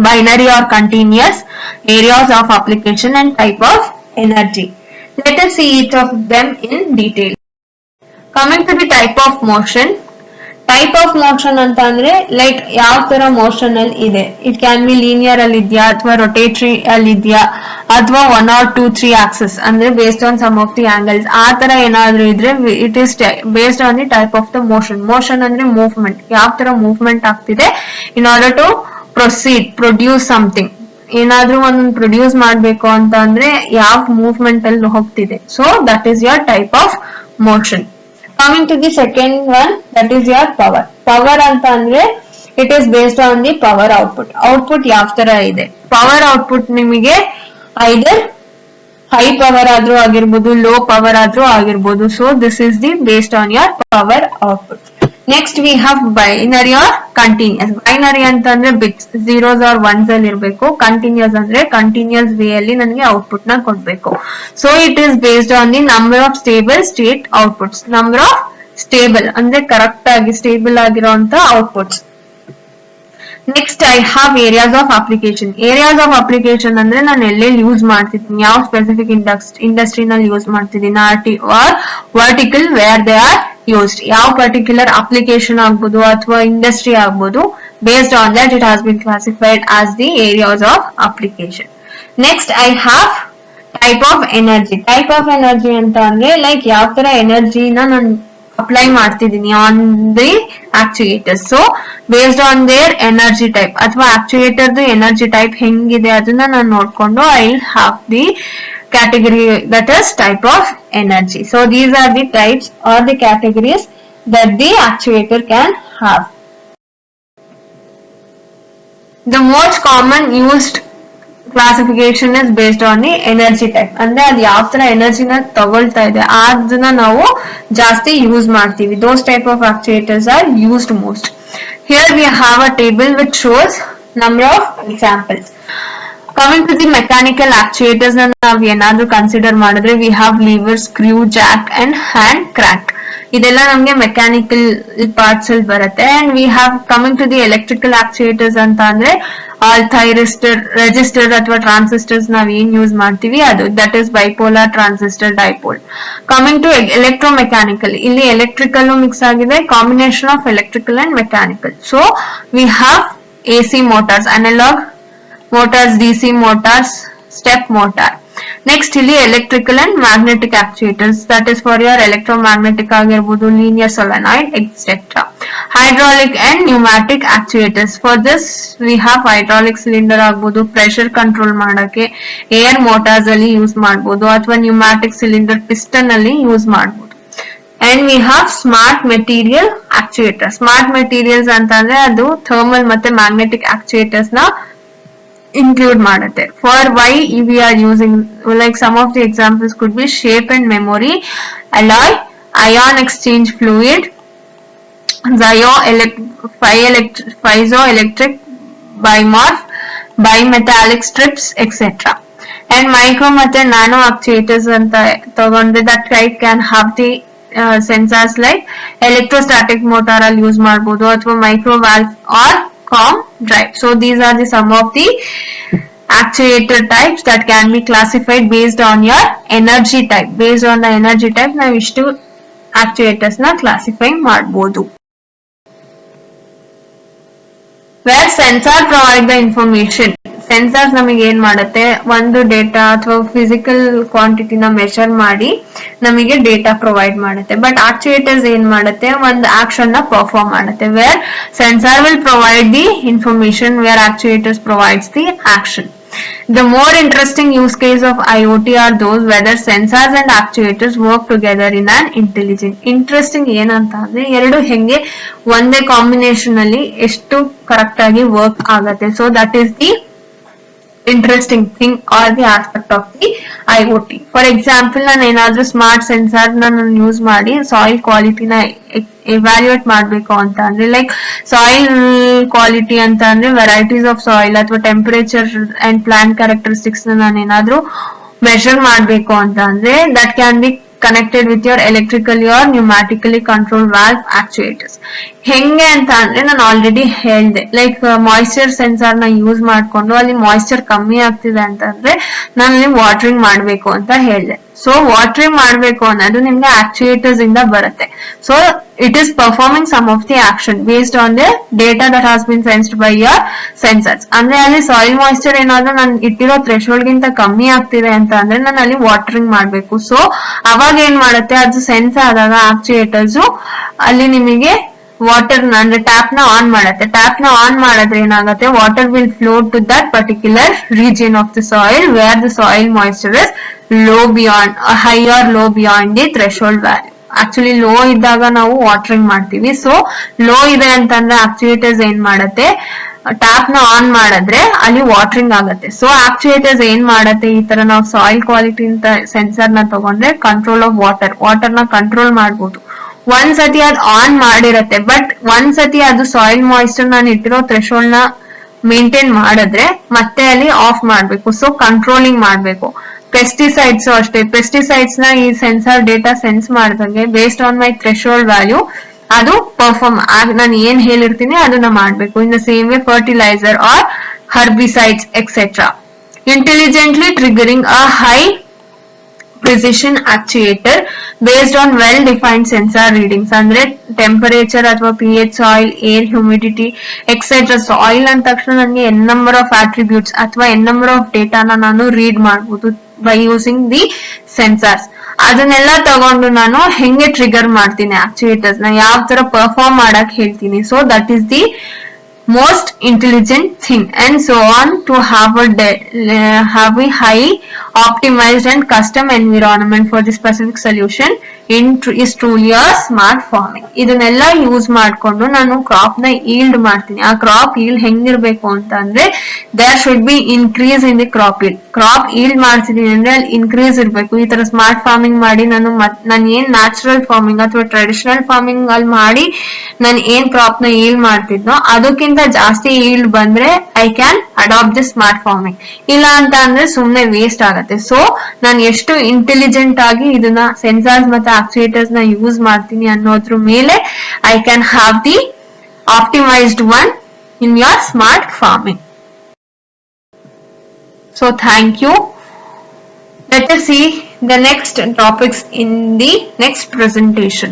binary or continuous, areas of application and type of energy. Let us see each of them in detail. Coming to the type of motion. Type of motion ಅಂತ ಅಂದ್ರೆ like ಯಾವ ತರ motion ಅಲ್ಲಿ ಇದೆ. It can be linear ಅಲ್ಲಿ ಇದೆಯಾ ಅಥವಾ rotatory ಅಲ್ಲಿ ಇದೆಯಾ ಅಥವಾ 1 or 2 3 ಆಕ್ಸಿಸ್ ಅಂದ್ರೆ based on some of the angles. ಆ ತರ ಏನಾದ್ರೂ ಇದ್ರೆ it is based on the type of the motion. Motion ಅಂದ್ರೆ ಮೂವ್ಮೆಂಟ್, ಯಾವ ತರ ಮೂವ್ಮೆಂಟ್ ಆಗ್ತಿದೆ in order to produce something. ಏನಾದ್ರೂ ಒಂದು ಪ್ರೊಡ್ಯೂಸ್ ಮಾಡ್ಬೇಕು ಅಂತ ಅಂದ್ರೆ ಯಾವ ಮೂವ್ಮೆಂಟ್ ಅಲ್ಲಿ ಹೋಗ್ತಿದೆ. So that is your type of motion. Coming to the second one, that is your power. Power anta andre it is based on the power output. Output yav tara ide. Power output nimige either high power adru agirbodu, low power adru agirbodu. So this is the based on your power output. Next we have binary or continuous. Binary anta andre bits zeros or ones alli irbeku. Continuous andre continuous way alli nanage output na kodbeku. So it is based on the number of stable state outputs. Number of stable andre correct agi stable agiranta outputs. Next I have areas of application. Areas of application ಅಂದ್ರೆ ನಾನು ಎಲ್ಲೆಲ್ಲಿ use ಮಾಡ್ತಿದ್ದೀನಿ, ಯಾವ specific industry ನಲ್ಲಿ use ಮಾಡ್ತಿದ್ದೀನಿ, or vertical where they are used. ಯಾವ particular application ಆಗ್ಬೋದು ಅಥವಾ ಇಂಡಸ್ಟ್ರಿ ಆಗ್ಬೋದು, based on that it has been classified as the areas of application. Next I have type of energy. Type of energy ಅಂತ ಅಂದ್ರೆ like ಯಾವ ತರ ಎನರ್ಜಿನ ನಾನು apply ಮಾಡ್ತಿದ್ದೀನಿ on the actuator. So based on their energy type ಅಥವಾ actuator energy type ಹೆಂಗಿದೆ ಅದನ್ನ ನಾನು ನೋಡ್ಕೊಂಡು I will have the category that is type of energy. So these are the types or the categories that the actuator can have. The most common used classification is based on the energy type. ಅಂದ್ರೆ ಅದು ಯಾವ ತರ ಎನರ್ಜಿನ ತಗೊಳ್ತಾ ಇದೆ ಅದನ್ನ ನಾವು ಜಾಸ್ತಿ use ಮಾಡ್ತೀವಿ. Those type of actuators are used most. Here we have a table which shows number of examples. Coming to the mechanical actuators na ನಾವು ಏನಾದ್ರೂ ಕನ್ಸಿಡರ್ ಮಾಡಿದ್ರೆ we have lever, screw, jack and hand crank. ಇದೆಲ್ಲ ನಮಗೆ mechanical parts ಅಲ್ಲಿ ಬರುತ್ತೆ. And we have coming to the electrical actuators ಅಂತ ಅಂದ್ರೆ thyristor, register ಅಥವಾ ಟ್ರಾನ್ಸಿಸ್ಟರ್ಸ್ ನಾವ್ ಏನ್ ಯೂಸ್ ಮಾಡ್ತೀವಿ ಅದು, that is bipolar, transistor, dipole. Coming to electromechanical, ಇಲ್ಲಿ ಎಲೆಕ್ಟ್ರಿಕಲ್ ಮಿಕ್ಸ್ ಆಗಿದೆ, combination of electrical and mechanical. So we have AC motors, analog motors, DC motors, step motor. Next ಇಲ್ಲಿ electrical and magnetic actuators, that is for your electromagnetic ಆಗಿರಬಹುದು, linear solenoid, etc. Hydraulic and pneumatic actuators, for this we have hydraulic cylinder ಆಗಬಹುದು, pressure control ಮಾಡಕ್ಕೆ air motors ಅಲ್ಲಿ use ಮಾಡಬಹುದು, ಅಥವಾ pneumatic cylinder piston ಅಲ್ಲಿ use ಮಾಡಬಹುದು. And we have smart material actuators. Smart materials ಅಂತಂದ್ರೆ ಅದು thermal ಮತ್ತೆ magnetic actuators ನ include ಮಾಡುತ್ತೆ. For why we are using, like some of the examples could be shape and memory, alloy, ion exchange fluid, piezoelectric, bimorph, bimetallic strips, etc. And micro ಮತ್ತೆ nano actuators ಅಂತ ತಗೊಂಡ್ರೆ that type can have the sensors like electrostatic motor ಅಲ್ಲಿ use ಮಾಡಬಹುದು, ಅಥವಾ micro valve or com drive. So these are the some of the actuator types that can be classified based on your energy type. Based on the energy type ನಾವು ಇಷ್ಟು actuators ನ classify ಮಾಡಬಹುದು. Where sensor provide the information. Sensors ನಮಗೆ ಏನ್ ಮಾಡುತ್ತೆ, ಒಂದು data ಅಥವಾ physical ಕ್ವಾಂಟಿಟಿನ ಮೆಷರ್ ಮಾಡಿ ನಮಗೆ ಡೇಟಾ ಪ್ರೊವೈಡ್ ಮಾಡುತ್ತೆ. ಬಟ್ ಆಕ್ಚುಯೇಟರ್ಸ್ ಏನ್ ಮಾಡುತ್ತೆ, ಒಂದು ಆಕ್ಷನ್ ನ ಪರ್ಫಾರ್ಮ್ ಮಾಡುತ್ತೆ. Where sensor will provide the information, where actuators provides the action. The more interesting use case of IoT are those whether sensors and actuators work together in an intelligent. Interesting ಏನಂತ ಅಂದ್ರೆ ಎರಡು ಹೆಂಗೆ ಒಂದೇ combination ಅಲ್ಲಿ ಎಷ್ಟು correct ಆಗಿ work ಆಗುತ್ತೆ. So that is the interesting thing or the aspect of the IoT. For example, ನಾನು ಏನಾದ್ರೂ ಸ್ಮಾರ್ಟ್ ಸೆನ್ಸಾರ್ ನಾನು ಯೂಸ್ ಮಾಡಿ ಸಾಯಿಲ್ ಕ್ವಾಲಿಟಿನ ಎವ್ಯಾಲ್ಯೂಯೇಟ್ ಮಾಡಬೇಕು ಅಂತ ಅಂದ್ರೆ, ಲೈಕ್ ಸಾಯಿಲ್ ಕ್ವಾಲಿಟಿ ಅಂತ ಅಂದ್ರೆ ವೆರೈಟೀಸ್ ಆಫ್ ಸಾಯಿಲ್ ಅಥವಾ ಟೆಂಪರೇಚರ್ ಅಂಡ್ ಪ್ಲಾಂಟ್ ಕ್ಯಾರೆಕ್ಟರಿಸ್ಟಿಕ್ಸ್ ನಾನು ಏನಾದ್ರೂ ಮೆಷರ್ ಮಾಡಬೇಕು ಅಂತ ಅಂದ್ರೆ that can be connected with your electrically or pneumatically controlled valve actuators. ಹೆಂಗೆ ಅಂತ ಅಂದ್ರೆ ನಾನು ಆಲ್ರೆಡಿ ಹೇಳ್ದೆ, ಲೈಕ್ ಮಾಯಿಶ್ಚರ್ ಸೆನ್ಸಾರ್ ನ ಯೂಸ್ ಮಾಡ್ಕೊಂಡು ಅಲ್ಲಿ ಮಾಯಿಶ್ಚರ್ ಕಮ್ಮಿ ಆಗ್ತಿದೆ ಅಂತಂದ್ರೆ ನಾನು ಅಲ್ಲಿ ವಾಟರಿಂಗ್ ಮಾಡ್ಬೇಕು ಅಂತ ಹೇಳ್ದೆ. ಸೊ ವಾಟರಿಂಗ್ ಮಾಡ್ಬೇಕು ಅನ್ನೋದು ನಿಮ್ಗೆ ಆಕ್ಚುಯೇಟರ್ಸ್ ಇಂದ ಬರುತ್ತೆ. So it is performing some of the action based on the data that has been sensed by your sensors. ಅಂದ್ರೆ ಅಲ್ಲಿ ಸಾಯಿಲ್ ಮಾಯಿಶ್ಚರ್ ಏನಾದ್ರೂ ನಾನು ಇಟ್ಟಿರೋ ಥ್ರೆಶೋಲ್ಡ್ ಗಿಂತ ಕಮ್ಮಿ ಆಗ್ತಿದೆ ಅಂತ ಅಂದ್ರೆ ನಾನು ಅಲ್ಲಿ ವಾಟರಿಂಗ್ ಮಾಡ್ಬೇಕು. ಸೊ ಅವಾಗ ಏನ್ ಮಾಡುತ್ತೆ, ಅದು ಸೆನ್ಸ್ ಆದಾಗ ಆಕ್ಚುಯೇಟರ್ಸ್ ಅಲ್ಲಿ ನಿಮಗೆ ವಾಟರ್ ಅಂದ್ರೆ ಟ್ಯಾಪ್ ನ ಆನ್ ಮಾಡುತ್ತೆ. ಟ್ಯಾಪ್ ನ ಆನ್ ಮಾಡಿದ್ರೆ ಏನಾಗುತ್ತೆ, water will flow to that particular region of the soil where the soil moisture is low beyond, high or low beyond the threshold value. Actually low ಇದ್ದಾಗ ನಾವು watering ಮಾಡ್ತೀವಿ. So low ಇದೆ ಅಂತಂದ್ರೆ ಆಕ್ಚುಯೇಟರ್ಸ್ ಏನ್ ಮಾಡುತ್ತೆ, ಟ್ಯಾಪ್ ನ ಆನ್ ಮಾಡಿದ್ರೆ ಅಲ್ಲಿ ವಾಟರಿಂಗ್ ಆಗುತ್ತೆ. ಸೊ ಆಕ್ಚುಯೇಟರ್ಸ್ ಏನ್ ಮಾಡುತ್ತೆ, ಈ ತರ ನಾವು ಸಾಯಿಲ್ ಕ್ವಾಲಿಟಿ ಅಂತ ಸೆನ್ಸರ್ ನ ತಗೊಂಡ್ರೆ ಕಂಟ್ರೋಲ್ ಆಫ್ ವಾಟರ್ ನ ಕಂಟ್ರೋಲ್ ಮಾಡ್ಬೋದು. ಒಂದ್ಸತಿ ಅದು ಆನ್ ಮಾಡಿರತ್ತೆ, ಬಟ್ ಒಂದ್ಸತಿ ಅದು ಸಾಯಿಲ್ ಮಾಯಿಶ್ಚರ್ ನಾನು ಇಟ್ಟಿರೋ ಥ್ರೆಶೋಲ್ಡ್ ನ ಮೇಂಟೈನ್ ಮಾಡಿದ್ರೆ ಮತ್ತೆ ಅಲ್ಲಿ ಆಫ್ ಮಾಡ್ಬೇಕು. ಸೊ ಕಂಟ್ರೋಲಿಂಗ್ ಮಾಡ್ಬೇಕು. ಪೆಸ್ಟಿಸೈಡ್ಸ್ ಅಷ್ಟೇ, ಪೆಸ್ಟಿಸೈಡ್ಸ್ ನ ಈ ಸೆನ್ಸಾರ್ ಡೇಟಾ ಸೆನ್ಸ್ ಮಾಡಿದಂಗೆ based on my threshold value ಅದು ಪರ್ಫಾರ್ಮ್ ನಾನು ಏನ್ ಹೇಳಿರ್ತೀನಿ ಅದನ್ನ ಮಾಡ್ಬೇಕು. In the same way fertiliser or herbicides etcetera. Intelligently triggering a high precision actuator based on well defined sensor readings. ಅಂದ್ರೆ ಟೆಂಪರೇಚರ್ ಅಥವಾ pH, soil, air, humidity etcetera. Soil ಅಂದ ತಕ್ಷಣ ನನಗೆ n ನಂಬರ್ ಆಫ್ ಆಟ್ರಿಬ್ಯೂಟ್ಸ್ ಅಥವಾ n number of ಡೇಟಾನ ನಾನು read ಮಾಡಬಹುದು by using the sensors. ಅದನ್ನೆಲ್ಲ ತಗೊಂಡು ನಾನು ಹೆಂಗೆ ಟ್ರಿಗರ್ ಮಾಡ್ತೀನಿ ಆಕ್ಚುಯೇಟರ್ಸ್ ನ, ಯಾವ ತರ ಪರ್ಫಾರ್ಮ್ ಮಾಡಕ್ ಹೇಳ್ತೀನಿ. So that is the most intelligent thing, and so on, to have a high optimized and custom environment for the specific solution is truly a smart farming. ಇದನ್ನೆಲ್ಲ ಯೂಸ್ ಮಾಡ್ಕೊಂಡು ನಾನು ಕ್ರಾಪ್ ನ ಈಲ್ಡ್ ಮಾಡ್ತೀನಿ. ಆ crop yield ಹೆಂಗಿರ್ಬೇಕು ಅಂತ ಅಂದ್ರೆ there should be increase in the crop yield. Crop yield ಮಾಡ್ತಿದೀನಿ ಅಂದ್ರೆ ಅಲ್ಲಿ ಇನ್ಕ್ರೀಸ್ ಇರ್ಬೇಕು. ಈ ತರ ಸ್ಮಾರ್ಟ್ ಫಾರ್ಮಿಂಗ್ ಮಾಡಿ ನಾನು ಏನ್ ನ್ಯಾಚುರಲ್ ಫಾರ್ಮಿಂಗ್ ಅಥವಾ ಟ್ರೆಡಿಷನಲ್ ಫಾರ್ಮಿಂಗ್ ಅಲ್ಲಿ ಮಾಡಿ ನಾನು ಏನ್ ಕ್ರಾಪ್ ನ ಈಲ್ಡ್ ಮಾಡ್ತಿದ್ನೋ ಅದಕ್ಕಿಂತ ಜಾಸ್ತಿ ಈಲ್ಡ್ ಬಂದ್ರೆ I can adapt the smart farming. ಇಲ್ಲ ಅಂತ ಅಂದ್ರೆ ಸುಮ್ನೆ ವೇಸ್ಟ್ ಆಗತ್ತೆ. ಸೊ ನಾನು ಎಷ್ಟು ಇಂಟೆಲಿಜೆಂಟ್ ಆಗಿ ಇದನ್ನ ಸೆನ್ಸಾರ್ಸ್ ಮತ್ತೆ ಆಕ್ಚುಯೇಟರ್ಸ್ ನ ಯೂಸ್ ಮಾಡ್ತೀನಿ ಅನ್ನೋದ್ರ ಮೇಲೆ I can have the optimised one in your smart farming. So thank you. Let us see the next topics in the next presentation.